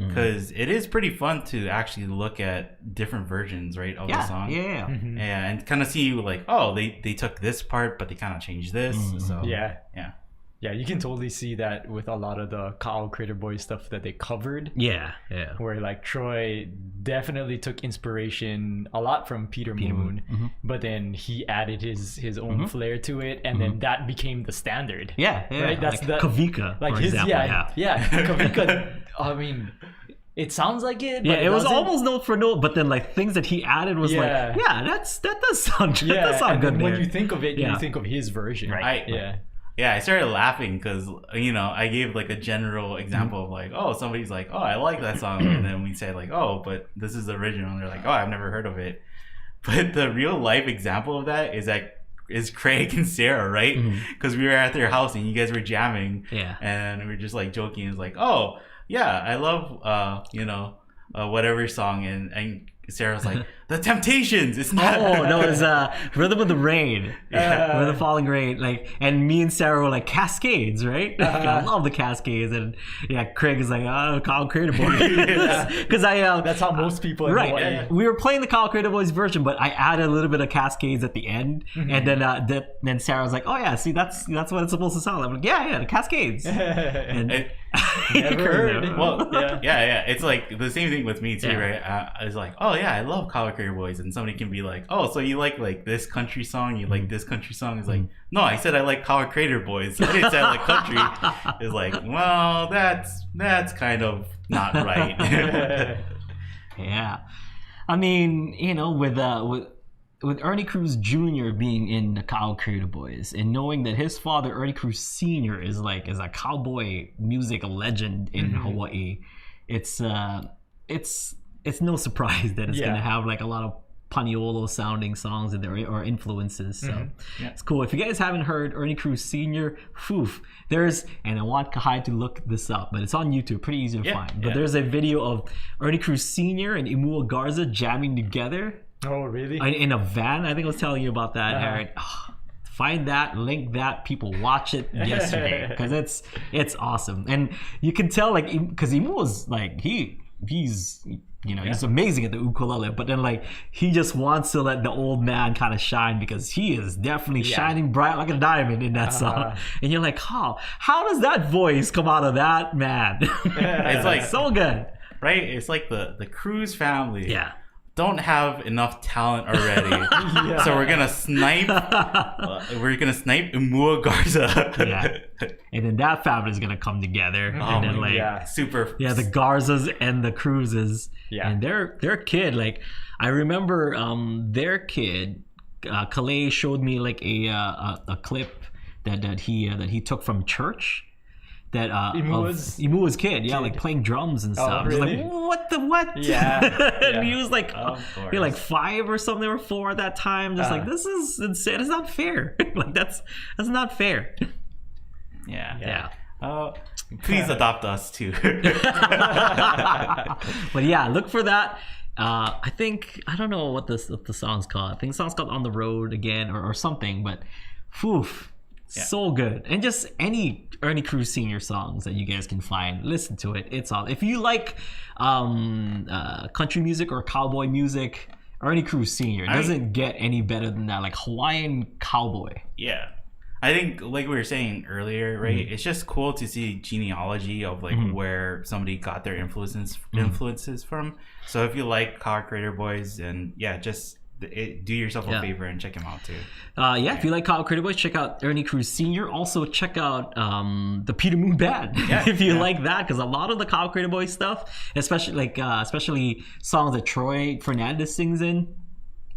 Speaker 3: because it is pretty fun to actually look at different versions, right, of the song. Yeah, and kind of see like, oh, they took this part, but they kind of changed this. So
Speaker 2: yeah, you can totally see that with a lot of the Kyle Crater Boy stuff that they covered. Yeah. Where like Troy definitely took inspiration a lot from Peter Moon, but then he added his own flair to it, and then that became the standard.
Speaker 1: Yeah.
Speaker 2: Right? That's
Speaker 1: like Kavika, for example.
Speaker 2: Kavika. I mean, it sounds like it. But
Speaker 1: it was almost note for note, but then like things that he added was that does sound good. That does sound good.
Speaker 2: When you think of it, you think of his version, right?
Speaker 3: Yeah, I started laughing because, you know, I gave like a general example of like, oh, somebody's like, oh, I like that song. And then we say like, oh, but this is the original. And they're like, oh, I've never heard of it. But the real life example of that is Craig and Sarah, right? Because we were at their house and you guys were jamming. Yeah. And we were just like joking. It's like, oh, yeah, I love, you know, whatever song. And Sarah's like, The Temptations. It's not.
Speaker 1: Oh no, it's Rhythm of the Rain. Rhythm of the Falling Rain. Like, and me and Sarah were like Cascades, right? I love the Cascades, and Craig is like, oh, Kyle Crater Boy, because
Speaker 2: that's how most people
Speaker 1: we were playing the Kyle Crater Boys version, but I added a little bit of Cascades at the end, and then Sarah was like, oh yeah, see that's what it's supposed to sound like. I'm like, yeah, the Cascades. And
Speaker 3: never heard it. Well, it's like the same thing with me too, right? I was like, oh yeah, I love Kyle Crater Boys, and somebody can be like, oh, so you like this country song, you like this country song. It's like, no, I said I like Kyle Crater Boys. I didn't say I like country. It's like, well, that's kind of not right.
Speaker 1: Yeah, I mean, you know, with with Ernie Cruz Jr. being in the Kyle Creator Boys and knowing that his father Ernie Cruz Sr. is a cowboy music legend in Hawaii, it's no surprise that it's gonna have like a lot of Paniolo sounding songs in there or influences. So it's cool. If you guys haven't heard Ernie Cruz Sr., and I want Kahai to look this up, but it's on YouTube, pretty easy to find. But there's a video of Ernie Cruz Sr. and Imua Garza jamming together.
Speaker 2: Oh, really?
Speaker 1: In a van. I think I was telling you about that, Aaron. Find that, link that. People watch it yesterday because it's awesome, and you can tell like because Imua's like he's he's amazing at the ukulele, but then like he just wants to let the old man kind of shine because he is definitely shining bright like a diamond in that song. And you're like, how does that voice come out of that man? It's like so good,
Speaker 3: right? It's like the Cruz family don't have enough talent already, so we're gonna snipe Imua Garza.
Speaker 1: And then that family is gonna come together, and then like
Speaker 3: super
Speaker 1: the Garzas and the Cruzes, and their kid, like I remember their kid, Calais showed me like a clip that he took from church. That Imua's kid, like playing drums and stuff.
Speaker 2: Really?
Speaker 1: Like, what? And he was like, he like 5 or something or 4 at that time. Just like, this is insane. It's not fair. Like that's not fair.
Speaker 3: Yeah. Please adopt us too.
Speaker 1: But yeah, look for that. I don't know what the song's called. I think the song's called On the Road Again or something. But, so good. And just any Ernie Cruz Sr. songs that you guys can find, listen to it. It's all. If you like country music or cowboy music, Ernie Cruz Sr. doesn't get any better than that. Like Hawaiian cowboy.
Speaker 3: Yeah. I think like we were saying earlier, right? It's just cool to see genealogy of like where somebody got their influences from. So if you like Kyle Creator Boys, and just do yourself a favor and check him out too.
Speaker 1: If you like Kyle Creator Boys, check out Ernie Cruz Sr. Also check out the Peter Moon Band if you like that, because a lot of the Kyle Creator Boys stuff, especially songs that Troy Fernandez sings in,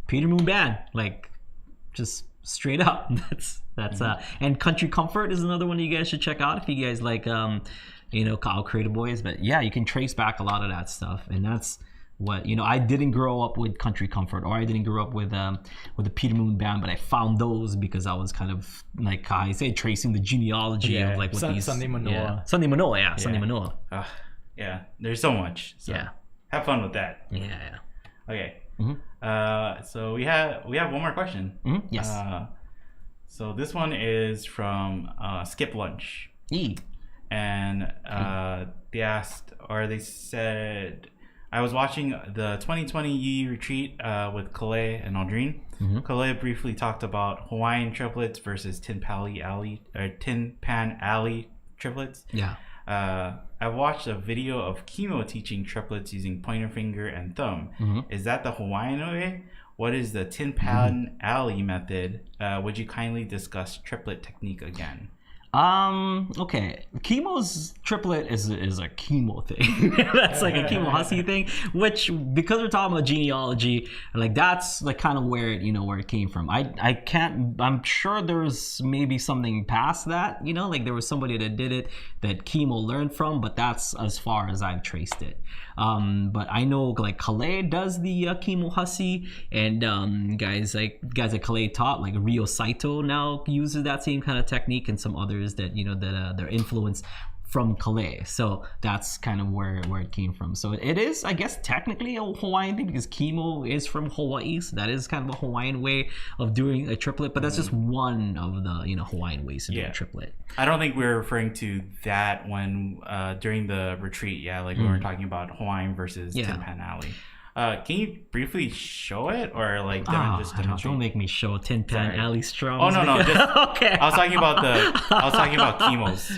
Speaker 1: Peter Moon Band, like just straight up. That's and Country Comfort is another one you guys should check out if you guys like Kyle Creator Boys. But you can trace back a lot of that stuff, and that's what I didn't grow up with Country Comfort, or I didn't grow up with the Peter Moon Band, but I found those because I was kind of like I say tracing the genealogy of like what these
Speaker 2: Sunday Manoa.
Speaker 1: Sunday Manoa, Sunday Manoa.
Speaker 3: There's so much. So have fun with that. Okay. So we have one more question.
Speaker 1: Yes.
Speaker 3: So this one is from Skip Lunch. And they said, I was watching the 2020 UU retreat with Calais and Aldrine. Calais briefly talked about Hawaiian triplets versus Tin Pan Alley triplets. I watched a video of Kimo teaching triplets using pointer finger and thumb. Is that the Hawaiian way? What is the Tin Pan Alley method? Would you kindly discuss triplet technique again?
Speaker 1: Okay. Kimo's triplet is a Kimo thing. That's like a Kimo Hussey thing, which, because we're talking about genealogy, like that's like kind of where it came from. I'm sure there's maybe something past that, like there was somebody that did it that Kimo learned from, but that's as far as I've traced it. But I know like Calais does the Kimo Hussey, and guys at Calais taught, like Rio Saito now uses that same kind of technique, and some others that they're influenced from Calais. So that's kind of where it came from. So it is, I guess, technically a Hawaiian thing because Kimo is from Hawaii, so that is kind of a Hawaiian way of doing a triplet. But that's just one of the Hawaiian ways to do a triplet.
Speaker 3: I don't think we were referring to that when during the retreat. We were talking about Hawaiian versus Tin Pan Alley. Can you briefly show it, or like just demonstrate?
Speaker 1: Don't make me show Tin Pan Alley strums.
Speaker 3: Oh no, okay. I was talking about Kimo's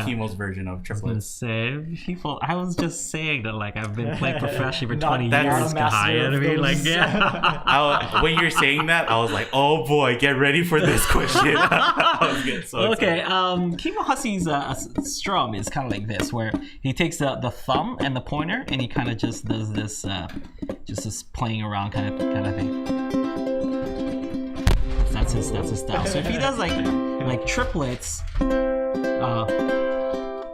Speaker 3: Kimo's version of triplets.
Speaker 1: I was just saying that like I've been playing professionally for 20 years.
Speaker 3: When you're saying that, I was like, oh boy, get ready for this question. I was getting so excited.
Speaker 1: Kimo Hussey's strum is kind of like this, where he takes the thumb and the pointer, and he kind of just does this. Just this playing around kind of thing. That's his style. So if he does like triplets,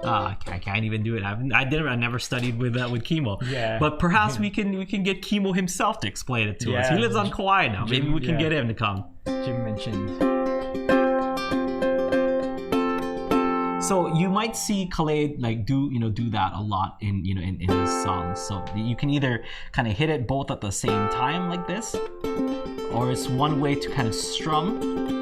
Speaker 1: I can't even do it. I never studied with Kimo.
Speaker 2: Yeah.
Speaker 1: But perhaps we can get Kimo himself to explain it to us. He lives on Kauai now. Maybe we can get him to come.
Speaker 2: Jim mentioned.
Speaker 1: So you might see Kahai like do that a lot in his songs. So you can either kind of hit it both at the same time like this, or it's one way to kind of strum.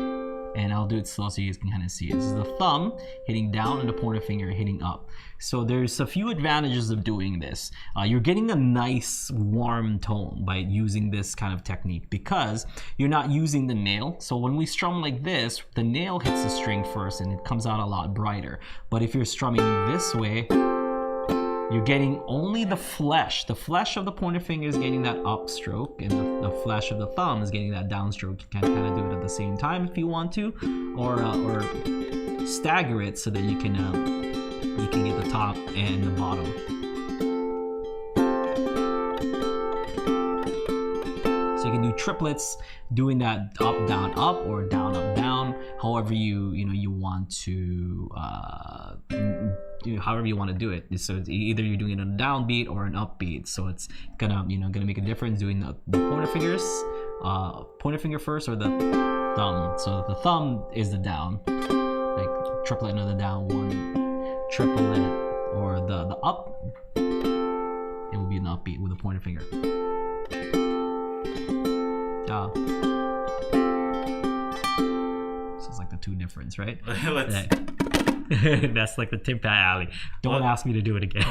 Speaker 1: And I'll do it slow so you guys can kind of see it. This is the thumb hitting down and the pointer finger hitting up. So there's a few advantages of doing this. You're getting a nice warm tone by using this kind of technique because you're not using the nail. So when we strum like this, the nail hits the string first and it comes out a lot brighter. But if you're strumming this way, you're getting only the flesh. The flesh of the pointer finger is getting that up stroke, and the flesh of the thumb is getting that down stroke. You can kind of do it at the same time if you want to, or stagger it so that you can get the top and the bottom. So you can do triplets, doing that up down up or down up down, however you want to. However you want to do it. So it's either you're doing it on a downbeat or an upbeat. So it's gonna make a difference doing the pointer finger first or the thumb. So the thumb is the down, like triplet on the down one, triplet, or the up. It will be an upbeat with a pointer finger. So it's like the two difference, right? That's like the Tim Pat Alley. Don't ask me to do it again.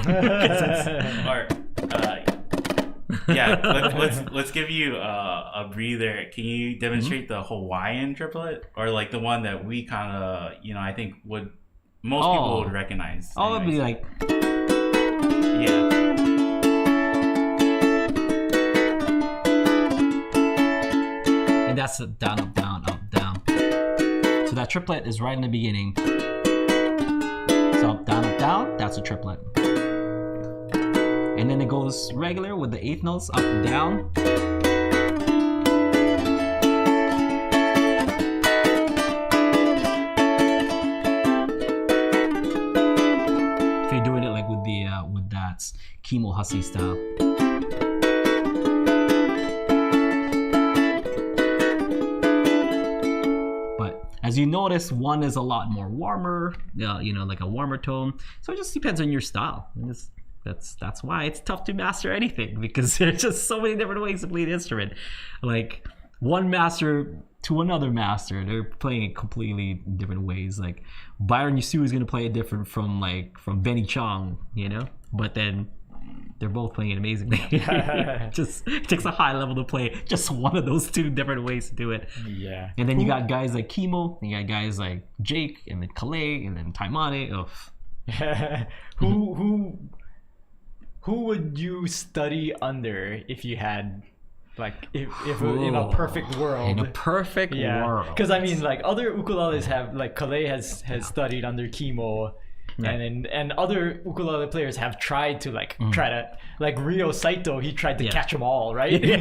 Speaker 3: Let's give you a breather. Can you demonstrate the Hawaiian triplet, or like the one that we kind of I think most people would recognize?
Speaker 1: Oh, it'd be like and that's a down up down up down. So that triplet is right in the beginning. So up, down, that's a triplet. And then it goes regular with the eighth notes, up, down. If you're doing it like with that Kimo Hussey style. As you notice, one is a lot more warmer, like a warmer tone. So it just depends on your style. And that's why it's tough to master anything, because there's just so many different ways to play the instrument. Like one master to another master, they're playing it completely different ways. Like Byron Yusu is gonna play it different from Benny Chong, But then they're both playing it amazingly. Just it takes a high level to play just one of those two different ways to do it.
Speaker 2: Yeah.
Speaker 1: And then you got guys like Kimo, you got guys like Jake, and then Kahai, and then Taimane.
Speaker 2: Who would you study under if you had, like, if in a perfect world?
Speaker 1: In a perfect world.
Speaker 2: Because I mean, like, other ukuleles have, like, Kahai has studied under Kimo. Right. And other ukulele players have tried to like Ryo Saito. He tried to catch them all, right? he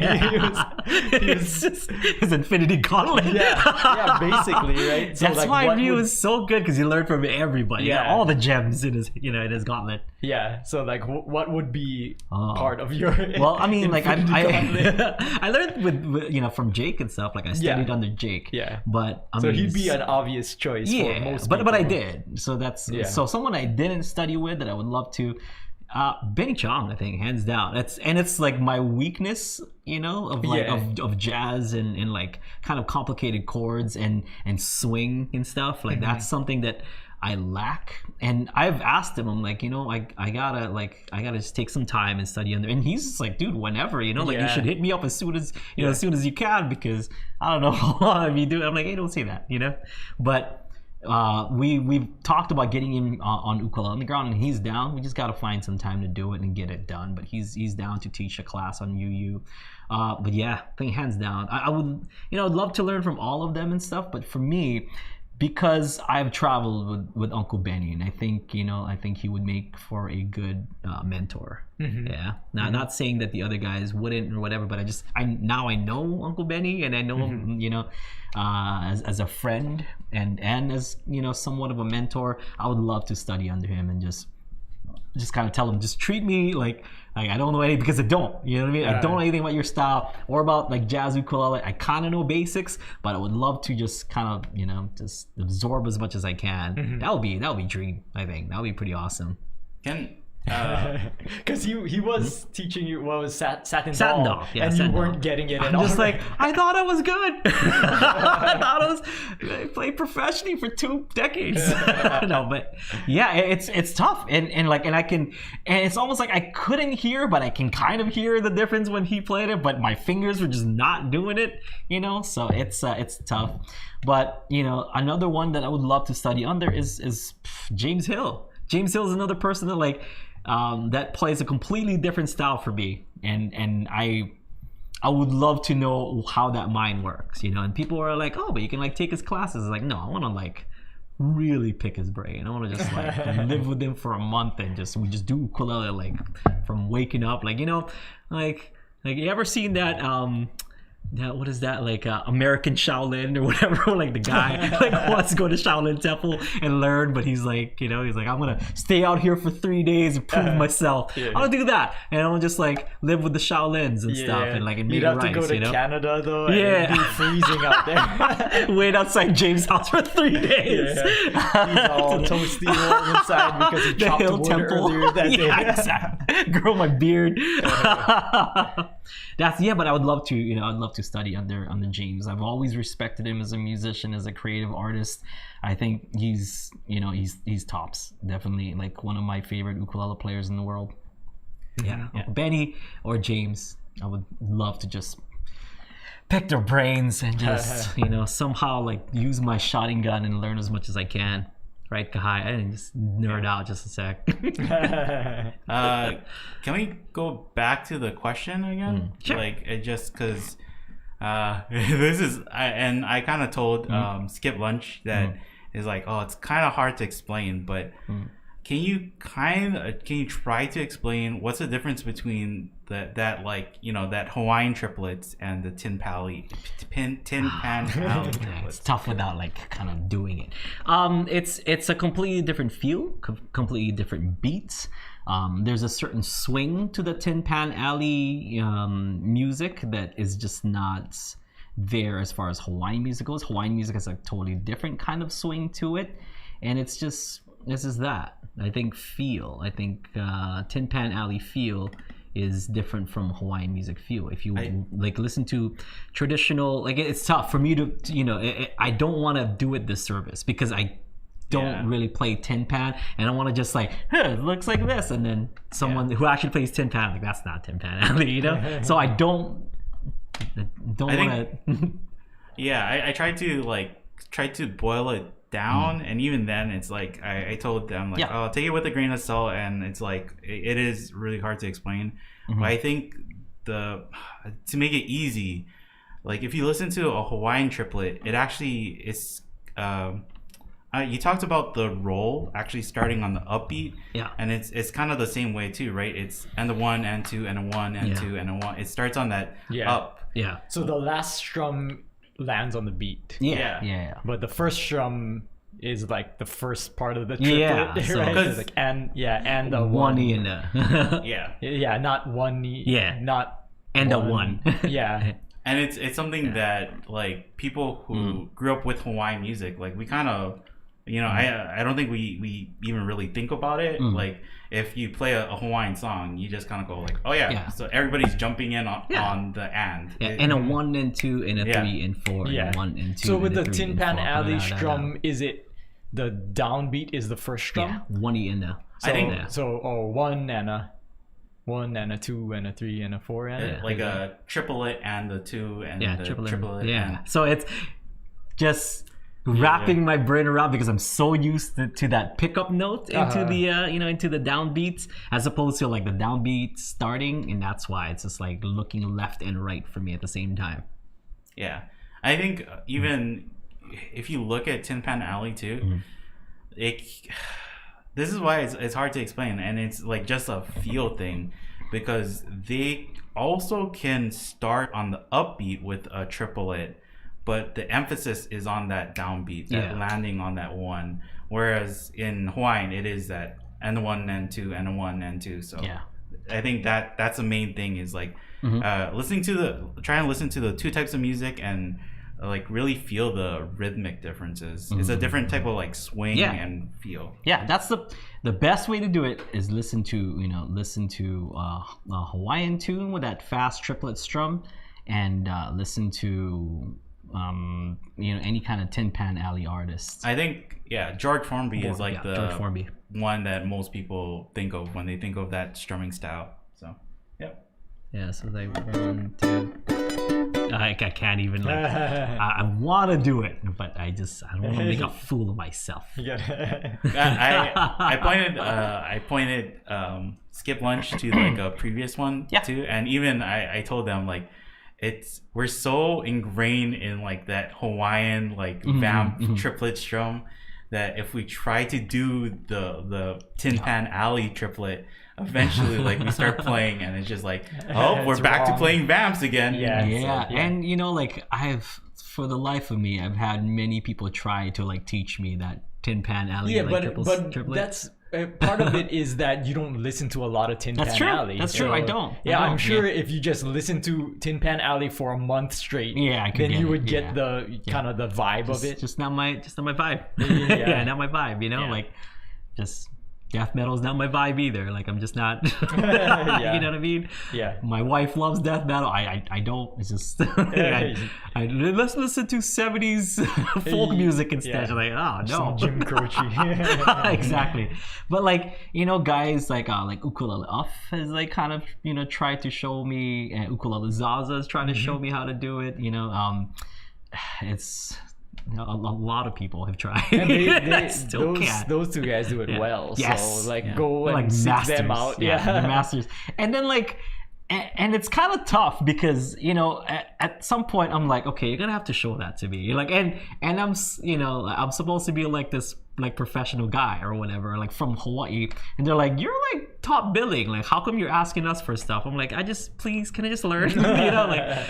Speaker 2: was just
Speaker 1: his infinity gauntlet.
Speaker 2: Yeah, basically, right? So
Speaker 1: that's why Ryo is so good, because he learned from everybody.
Speaker 2: Yeah,
Speaker 1: all the gems in his in his gauntlet.
Speaker 2: Yeah. So like, what would be part of your?
Speaker 1: Well, I mean, like I learned with from Jake and stuff. Like I studied under Jake.
Speaker 2: Yeah.
Speaker 1: But
Speaker 2: so he'd be an obvious choice. For most people.
Speaker 1: But I did. So that's so someone I didn't study with that I would love to. Benny Chong, I think, hands down. It's like my weakness, of jazz and like kind of complicated chords and swing and stuff. Like that's something that I lack. And I've asked him, I'm like, I gotta just take some time and study under. And he's just like, dude, whenever, you should hit me up as soon as as soon as you can, because I don't know how long I've been doing. I'm like, hey, don't say that, But we've talked about getting him on Ukulele Underground, and he's down. We just got to find some time to do it and get it done. But he's down to teach a class on UU. But yeah, I think hands down, I would I'd love to learn from all of them and stuff. But for me, because I've traveled with Uncle Benny, and I think he would make for a good mentor. Yeah. Now, not saying that the other guys wouldn't or whatever, but I know Uncle Benny, and I know him, as a friend and as somewhat of a mentor. I would love to study under him and just kind of tell him, just treat me like I don't know anything, because I don't. You know what I mean? I don't know anything about your style or about like jazz ukulele. I kind of know basics, but I would love to just kind of just absorb as much as I can. That would be dream. I think that would be pretty awesome.
Speaker 2: Because he was teaching you what was satin
Speaker 1: doll, yeah,
Speaker 2: and you weren't getting it at all.
Speaker 1: I'm just like, I thought I was good. I played professionally for 2 decades. No, but yeah, it's tough, and it's almost like I couldn't hear, but I can kind of hear the difference when he played it, but my fingers were just not doing it, so it's tough. But another one that I would love to study under is James Hill. James Hill is another person that that plays a completely different style for me, and I would love to know how that mind works, and people are like, oh, but you can take his classes. Like, no, I want to really pick his brain. I want to just live with him for a month and we just do ukulele from waking up, you ever seen that what is that, American Shaolin or whatever, the guy wants to go to Shaolin Temple and learn, but he's like I'm gonna stay out here for 3 days and prove myself. I'm gonna do that, and I'm gonna just live with the Shaolins and stuff, and make
Speaker 2: you'd have to go to Canada though, and it'd be freezing out there.
Speaker 1: Wait outside James' house for 3 days.
Speaker 2: He's all toasty warm inside because he chopped
Speaker 1: Hill
Speaker 2: wood
Speaker 1: Temple
Speaker 2: earlier that day.
Speaker 1: Exactly. Grow my beard. But I would love to, I'd love to study under James. I've always respected him as a musician, as a creative artist. I think he's tops. Definitely one of my favorite ukulele players in the world. Yeah. Benny or James. I would love to just pick their brains and just, somehow use my shotting gun and learn as much as I can. Right, Kahai? I didn't just nerd out just a sec.
Speaker 3: Can we go back to the question again?
Speaker 1: Sure.
Speaker 3: It just because this is, I kind of told Skip Lunch that is it's kind of hard to explain, but can you try to explain what's the difference between that Hawaiian triplets and the tin pan alley triplets?
Speaker 1: It's tough without kind of doing it. It's a completely different feel, completely different beats. There's a certain swing to the Tin Pan Alley music that is just not there as far as Hawaiian music goes. Hawaiian music has a totally different kind of swing to it, and this is that. I think Tin Pan Alley feel is different from Hawaiian music feel. If you listen to traditional, it's tough for me to I don't want to do it this service because I don't really play tin pan, and I want to just it looks like this, and then someone who actually plays tin pan, that's not Tin Pan Alley, So I don't want to.
Speaker 3: I tried to boil it down, and even then it's I told them I'll take it with a grain of salt, and it's it is really hard to explain. But I think to make it easy, if you listen to a Hawaiian triplet, it actually is you talked about the roll actually starting on the upbeat, and it's kind of the same way too, right? It's and the 1 and 2 and a 1 and 2 and a 1. It starts on that up.
Speaker 2: So the last strum lands on the beat. But the first strum is the first part of the triplet,
Speaker 1: so,
Speaker 2: right? And the
Speaker 1: 1 E and a
Speaker 2: not 1 E, not
Speaker 1: and a 1.
Speaker 3: And it's something that people who grew up with Hawaiian music, we kind of I don't think we even really think about it. If you play a Hawaiian song, you just kind of go so everybody's jumping in on the and.
Speaker 1: And a 1 and 2 and a 3 and 4 and 1 and 2.
Speaker 2: So with the Tin Pan Alley strum, is it the downbeat is the first strum?
Speaker 1: 1 E and a.
Speaker 2: I think so. 1 and a 1 and a 2 and a 3 and a 4 and
Speaker 3: a triplet and the 2 and the triplet.
Speaker 1: So it's just wrapping my brain around because I'm so used to that pickup note into the into the downbeats as opposed to the downbeat starting, and that's why it's just looking left and right for me at the same time.
Speaker 3: I think even if you look at Tin Pan Alley too, this is why it's hard to explain, and it's like just a feel thing, because they also can start on the upbeat with a triplet, but the emphasis is on that downbeat, that landing on that one. Whereas in Hawaiian, it is that N1, N2, N1, N2. So I think that's the main thing is like try and listen to the two types of music and like really feel the rhythmic differences. It's a different type of like swing and feel.
Speaker 1: Yeah, that's the best way to do it is listen to a Hawaiian tune with that fast triplet strum, and listen to any kind of Tin Pan Alley artists.
Speaker 3: I think George Formby is like the one that most people think of when they think of that strumming style. So
Speaker 1: yeah, so they 1, 2. I can't even like. I want to do it, but I don't want to make a fool of myself.
Speaker 3: I pointed Skip Lunch to like a previous one too, and even I told them like we're so ingrained in like that Hawaiian like vamp triplet strum that if we try to do the Tin Pan Alley triplet, eventually like we start playing and it's just like, oh, we're back to playing vamps again.
Speaker 1: And like for the life of me, I've had many people try to like teach me that Tin Pan Alley
Speaker 2: but that's part of it is that you don't listen to a lot of Tin Pan Alley.
Speaker 1: That's true. I don't.
Speaker 2: I'm sure if you just listen to Tin Pan Alley for a month straight, then you would get the kind of the vibe of it.
Speaker 1: Just not my vibe. Not my vibe. Like just death metal is not my vibe either. Like I'm just not. You know what I mean?
Speaker 2: Yeah.
Speaker 1: My wife loves death metal. I don't. It's just let's listen to 70s folk music instead. Yeah. Like oh no.
Speaker 2: Some Jim Croce.
Speaker 1: Exactly. But like guys like Ukulele Uff has like kind of tried to show me, and Ukulele Souza is trying to show me how to do it. It's. A lot of people have tried. And
Speaker 2: they still can't. Those two guys do it well.
Speaker 1: Yes.
Speaker 2: So go and like seek masters. Them out.
Speaker 1: They're masters. And then and it's kind of tough because at some point I'm like, okay, you're gonna have to show that to me. Like and I'm I'm supposed to be like this like professional guy or whatever, like from Hawaii, and they're like, you're like top billing. Like how come you're asking us for stuff? I'm like, can I just learn?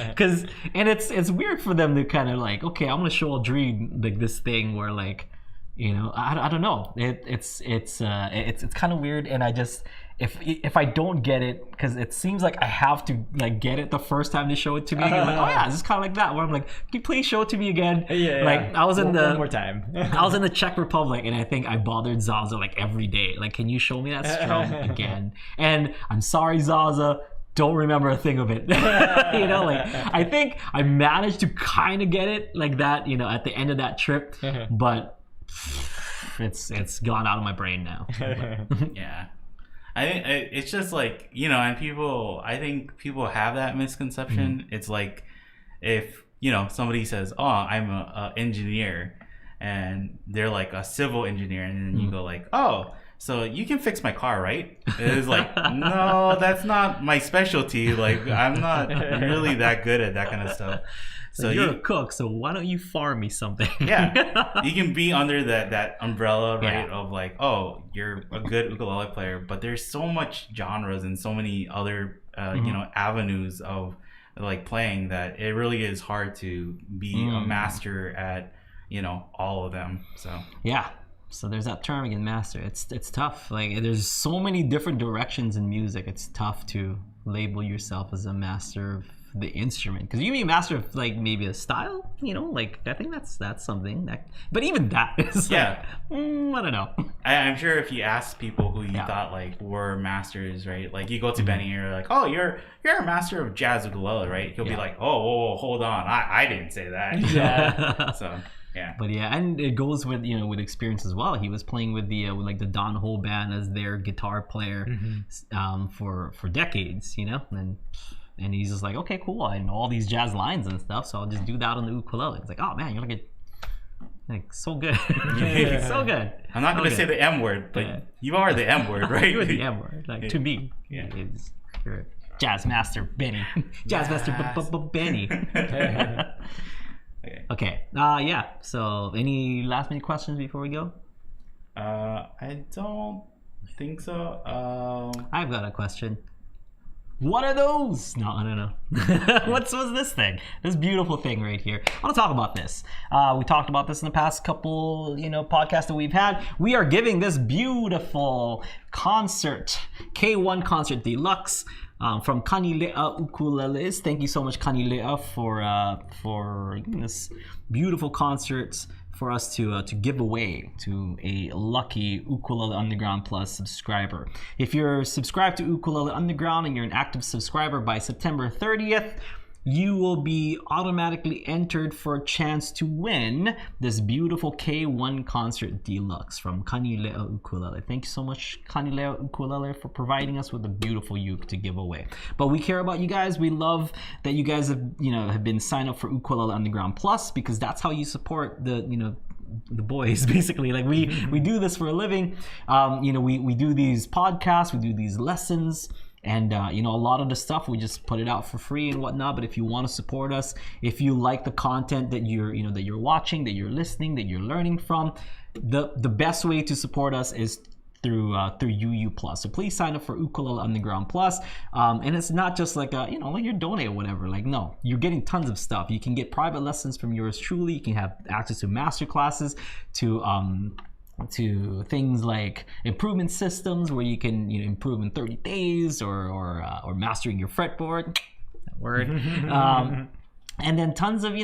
Speaker 1: Because it's weird for them to kind of like, okay, I'm gonna show Aldrine like this thing where like I don't know. It's kind of weird, and I just if I don't get it, because it seems like I have to like get it the first time they show it to me. Like, oh yeah, this is kind of like that. Where I'm like, can you please show it to me again? Like I was in
Speaker 2: one more time.
Speaker 1: I was in the Czech Republic, and I think I bothered Souza like every day. Like, can you show me that strum again? And I'm sorry, Souza. Don't remember a thing of it. I think I managed to kind of get it like that, at the end of that trip, but it's gone out of my brain now.
Speaker 3: Yeah. I think it's just like, and I think people have that misconception. It's like if, somebody says, oh, I'm a engineer, and they're like a civil engineer, and then you go like, oh, so you can fix my car, right? It's like, no, that's not my specialty. Like, I'm not really that good at that kind of stuff.
Speaker 1: So you're a cook, so why don't you farm me something?
Speaker 3: You can be under that umbrella, right? Of like, oh, you're a good ukulele player, but there's so much genres and so many other, avenues of like playing that it really is hard to be a master at, all of them. So there's that term again, master. It's tough. Like there's so many different directions in music. It's tough to label yourself as a master of the instrument, because you mean master of like maybe a style, like I think that's something that, but even that is I don't know. I'm sure if you ask people who you thought like were masters, right, like you go to Benny, you're like, oh, you're a master of jazz ukulele, right? He'll be like, oh, hold on, I didn't say that. So but
Speaker 1: and it goes with with experience as well. He was playing with the with like the Don Ho band as their guitar player for decades, and he's just like, okay, cool, I know all these jazz lines and stuff, so I'll just do that on the ukulele. It's like, oh man, you're like so good. So good.
Speaker 3: I'm not going to say the M word, but you are the M word, right?
Speaker 1: You're the M word. Like to me, you're Jazz Master Benny. Jazz Master Benny. Okay. Yeah. So, any last minute questions before we go?
Speaker 3: I don't think so.
Speaker 1: I've got a question. What are those? No, I don't know. What's this thing? This beautiful thing right here. I want to talk about this. We talked about this in the past couple, podcasts that we've had. We are giving this beautiful concert, K1 Concert Deluxe, from Kanilea Ukuleles. Thank you so much, Kanilea, for this beautiful concert for us to give away to a lucky Ukulele Underground Plus subscriber. If you're subscribed to Ukulele Underground and you're an active subscriber by September 30th, you will be automatically entered for a chance to win this beautiful K1 Concert Deluxe from Kanilea Ukulele. Thank you so much, Kanilea Ukulele, for providing us with a beautiful uke to give away. But we care about you guys. We love that you guys have been signed up for Ukulele Underground Plus, because that's how you support the boys, basically. Like we do this for a living. We do these podcasts, we do these lessons. And a lot of the stuff we just put it out for free and whatnot. But if you want to support us, if you like the content that you're watching, that you're listening, that you're learning from, the best way to support us is through UU Plus. So please sign up for Ukulele Underground Plus. And it's not just like like you donate or whatever. Like, no, you're getting tons of stuff. You can get private lessons from yours truly. You can have access to master classes, to things like improvement systems where you can improve in 30 days or mastering your fretboard, that word. And then tons of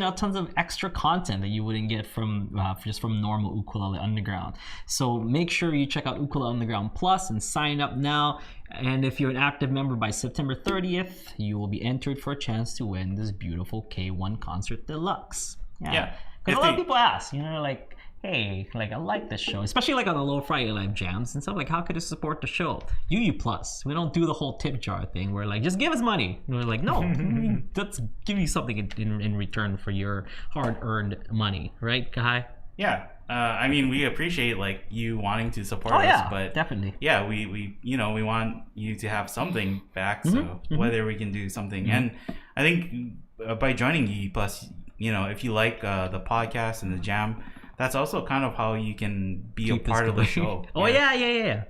Speaker 1: extra content that you wouldn't get from just from normal Ukulele Underground. So make sure you check out Ukulele Underground Plus and sign up now. And if you're an active member by September 30th, you will be entered for a chance to win this beautiful K1 Concert Deluxe. Yeah. Because a lot of people ask, like, hey, like, I like this show, especially like on the Low Friday Live Jams and stuff. Like, how could I support the show? UU Plus. We don't do the whole tip jar thing where like, just give us money. And we're like, no, let's give you something in return for your hard-earned money, right, Kahai?
Speaker 3: Yeah. We appreciate like you wanting to support us, but
Speaker 1: definitely.
Speaker 3: Yeah, we want you to have something back. So whether we can do something, and I think by joining UU Plus, if you like the podcast and the jam, that's also kind of how you can be a part of the show.
Speaker 1: Yeah.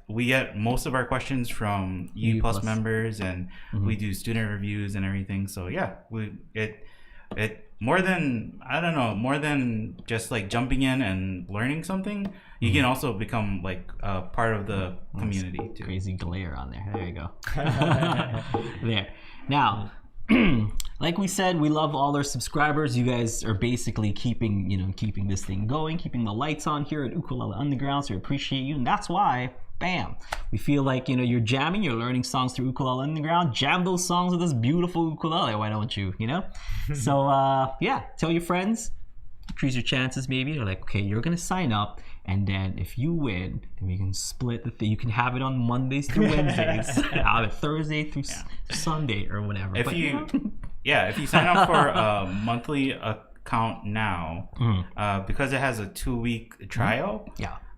Speaker 3: We get most of our questions from UU Plus members, and we do student reviews and everything. So yeah, it more than just like jumping in and learning something. You can also become like a part of the community too.
Speaker 1: Crazy glare on there. There you go. There. Now, like we said, we love all our subscribers. You guys are basically keeping this thing going, keeping the lights on here at Ukulele Underground. So we appreciate you, and that's why, bam, we feel like you're jamming, you're learning songs through Ukulele Underground. Jam those songs with this beautiful ukulele. Why don't you? So tell your friends, increase your chances. Maybe they're like, okay, you're gonna sign up, and then if you win, then we can split the thing. You can have it on Mondays through Wednesdays, have it Thursday through Sunday or whatever. If
Speaker 3: you sign up for a monthly account now, because it has a 2-week trial.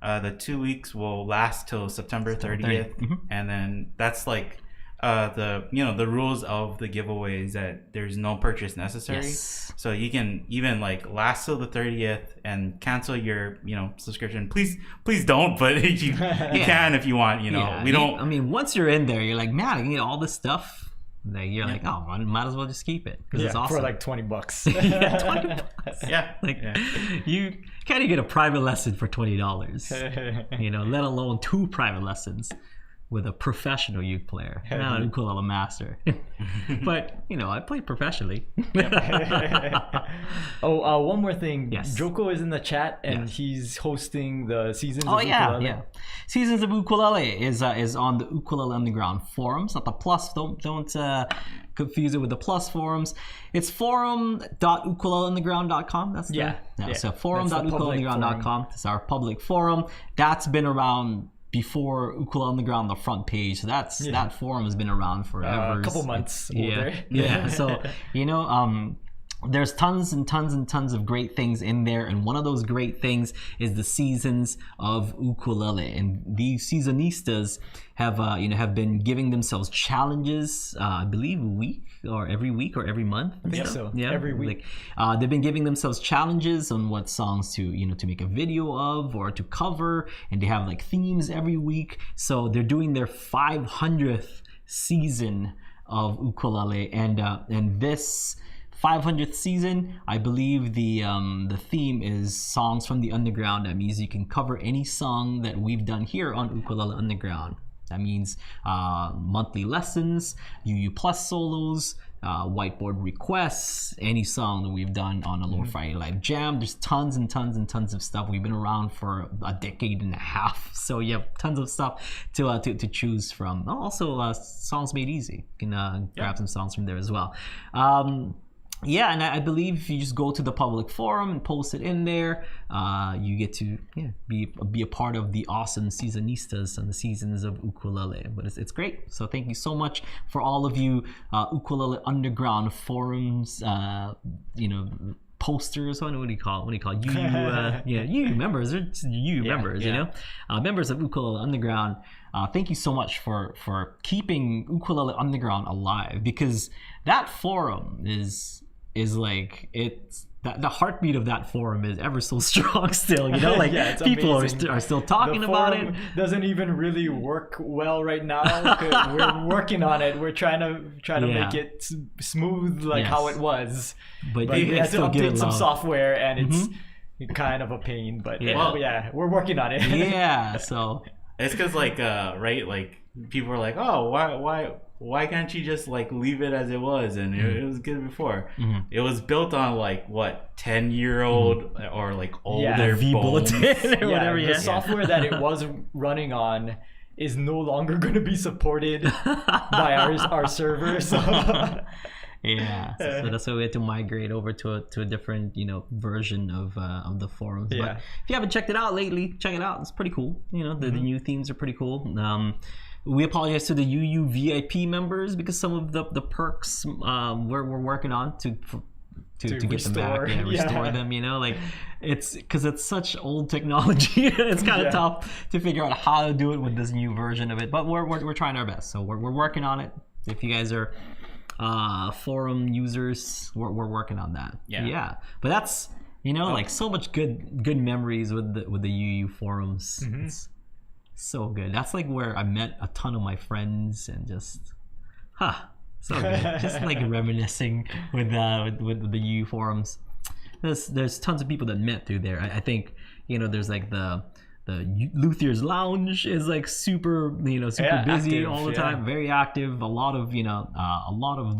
Speaker 3: The 2 weeks will last till September 30th, and then that's like the rules of the giveaway is that there's no purchase necessary.
Speaker 1: Yes.
Speaker 3: So you can even like last till the 30th and cancel your subscription. Please don't, but you can if you want. We don't.
Speaker 1: I mean, once you're in there, you're like, man, I can get all this stuff. Like, you're like, oh, I might as well just keep it because it's awesome
Speaker 2: for like $20.
Speaker 1: $20. You can't even get a private lesson for $20. Let alone 2 private lessons with a professional uke player, not a ukulele master. But I play professionally.
Speaker 2: One more thing.
Speaker 1: Yes.
Speaker 2: Joko is in the chat, and he's hosting the Seasons of Ukulele.
Speaker 1: Yeah. Seasons of Ukulele is on the Ukulele Underground forums, not the Plus. Don't confuse it with the Plus forums. It's forum.ukuleleunderground.com. That's So forum.ukuleleunderground.com. It's our public forum. That's been around before Ukulele Underground, the front page. So that forum has been around forever.
Speaker 2: A couple months older.
Speaker 1: Yeah. So there's tons and tons and tons of great things in there, and one of those great things is the seasons of ukulele. And these seasonistas have been giving themselves challenges, I believe every week or every month.
Speaker 2: I think so.
Speaker 1: Yeah,
Speaker 2: every week.
Speaker 1: They've been giving themselves challenges on what songs to make a video of or to cover, and they have like themes every week. So they're doing their 500th season of ukulele, and this 500th season, I believe the theme is songs from the underground. That means you can cover any song that we've done here on Ukulele Underground. That means monthly lessons, UU Plus solos, whiteboard requests, any song that we've done on a Lower Friday Live Jam. There's tons and tons and tons of stuff. We've been around for a decade and a half, so you have tons of stuff to choose from. Also, songs made easy. You can grab some songs from there as well. Yeah, and I believe if you just go to the public forum and post it in there, you get to be a part of the awesome seasonistas and the seasons of ukulele. But it's great. So thank you so much for all of you Ukulele Underground forums, posters. What do you call it? You members. It's you members. Members of Ukulele Underground. Thank you so much for keeping Ukulele Underground alive, because that forum is like, it's the heartbeat of that forum is ever so strong still, people are still talking about it.
Speaker 2: Doesn't even really work well right now. We're working on it. We're trying to make it smooth how it was, but we had to update some software, and it's kind of a pain, but we're working on it.
Speaker 1: So
Speaker 3: it's because people are like, oh, why can't you just leave it as it was, and it was good before. It was built on 10-year-old or older
Speaker 1: bulletin or whatever.
Speaker 2: The software that it was running on is no longer going to be supported by our server, so so
Speaker 1: that's why we had to migrate over to a different version of the forums. But if you haven't checked it out lately, check it out. It's pretty cool. The new themes are pretty cool. We apologize to the UU VIP members because some of the perks we're working on to get them back and restore them. It's because it's such old technology. It's kind of tough to figure out how to do it with this new version of it. But we're trying our best. So we're working on it. If you guys are forum users, we're working on that. But that's so much good memories with the UU forums. It's so good. That's where I met a ton of my friends, and just so good. Just reminiscing with the UU forums. There's tons of people that met through there. I think there's the Luthier's Lounge is super super busy active, all the time, very active. A lot of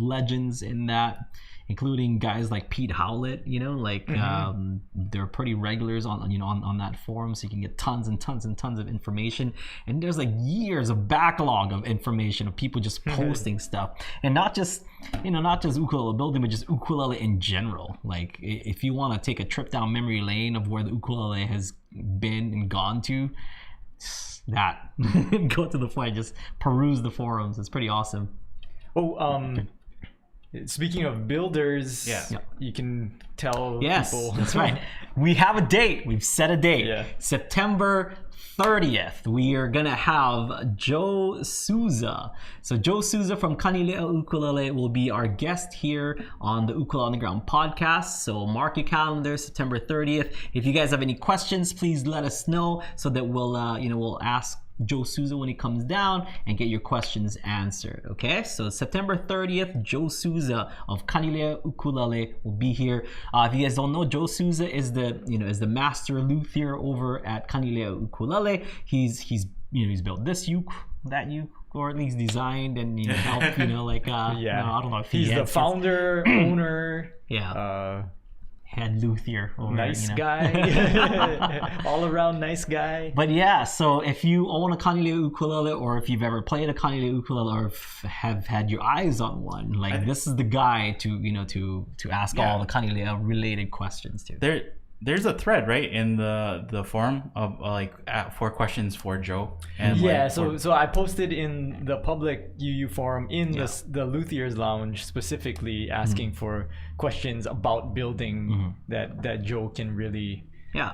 Speaker 1: legends in that, including guys like Pete Howlett. They're pretty regulars on that forum, so you can get tons and tons and tons of information. And there's years of backlog of information of people just posting stuff, and not just ukulele building, but just ukulele in general. If you want to take a trip down memory lane of where the ukulele has been and gone to, go to the point, just peruse the forums. It's pretty awesome.
Speaker 2: Speaking of builders, you can tell people.
Speaker 1: That's right. We have a date. We've set a date. September 30th. We are going to have Joe Souza. So Joe Souza from Kanilea Ukulele will be our guest here on the Ukulele Underground podcast. So mark your calendar, September 30th. If you guys have any questions, please let us know so that we'll ask Joe Souza when he comes down and get your questions answered. Okay, so September 30th, Joe Souza of Kanilea Ukulele will be here. If you guys don't know, Joe Souza is the master luthier over at Kanilea Ukulele. He's built this uke, that uke, or at least designed and helped. I don't know if
Speaker 2: he's the founder, owner.
Speaker 1: Head luthier over,
Speaker 2: nice guy. All around nice guy.
Speaker 1: But so if you own a Kanilea ukulele, or if you've ever played a Kanilea ukulele, or have had your eyes on one, this is the guy to ask all the Kanilea related questions to.
Speaker 3: there's a thread, right, in the forum of like 4 questions for Joe. And
Speaker 2: yeah, so I posted in the public UU forum in the Luthier's Lounge specifically asking for questions about building that Joe can really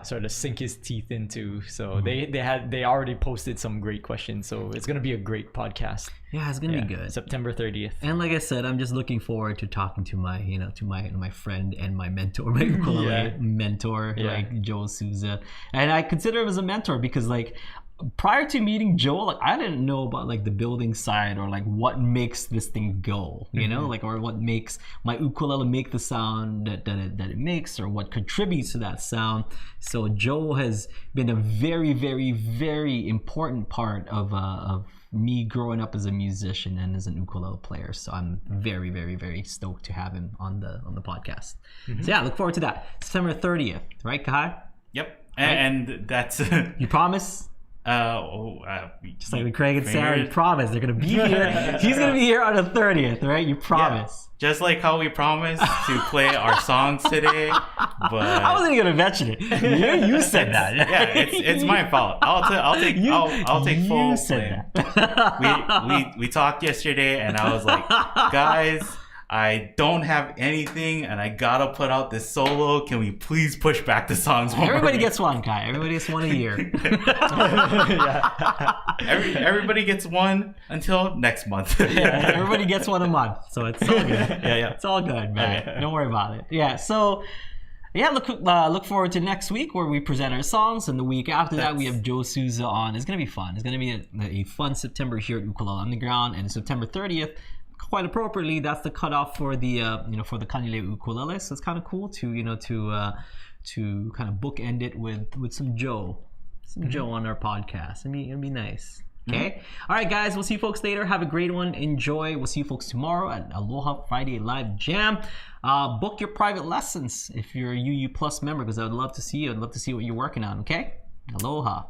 Speaker 2: sort of sink his teeth into. So they already posted some great questions. So it's gonna be a great podcast.
Speaker 1: Yeah, it's gonna be good.
Speaker 2: September 30th.
Speaker 1: And like I said, I'm just looking forward to talking to my my friend and my mentor, my ukulele mentor, like Joe Souza. And I consider him as a mentor because like prior to meeting Joe, like I didn't know about like the building side or like what makes this thing go, you know, like or what makes my ukulele make the sound that it makes, or what contributes to that sound. So Joe has been a very, very, very important part of me growing up as a musician and as an ukulele player. So I'm very, very, very stoked to have him on the podcast. So yeah, look forward to that. September 30th, right, Kahai?
Speaker 3: Yep. And that's
Speaker 1: you promise? Just like Craig and Sarah, you promise they're gonna be here. He's gonna be here on the 30th, right? You promise.
Speaker 3: Yeah. Just like how we promised to play our songs today, but
Speaker 1: I wasn't even gonna mention it. You said that.
Speaker 3: Yeah, it's my fault. I'll take full
Speaker 1: You said
Speaker 3: blame.
Speaker 1: that.
Speaker 3: We talked yesterday, and I was like, guys, I don't have anything, and I gotta put out this solo. Can we please push back the songs more?
Speaker 1: Everybody gets one, Kai. Everybody gets one a year.
Speaker 3: Everybody gets one until next month.
Speaker 1: Everybody gets one a month, so it's all good.
Speaker 3: Yeah.
Speaker 1: It's all good, man. Don't worry about it. Yeah. So. Yeah, look forward to next week where we present our songs, and the week after that we have Joe Souza on. It's gonna be fun. It's gonna be a fun September here at Ukulele Underground, and September 30th. Quite appropriately, that's the cutoff for the for the Kanile ukulele. So it's kind of cool to to kind of bookend it with some Joe on our podcast. It'd be nice. Okay. All right, guys. We'll see you folks later. Have a great one. Enjoy. We'll see you folks tomorrow at Aloha Friday Live Jam. Book your private lessons if you're a UU Plus member, because I would love to see you. I'd love to see what you're working on. Okay. Aloha.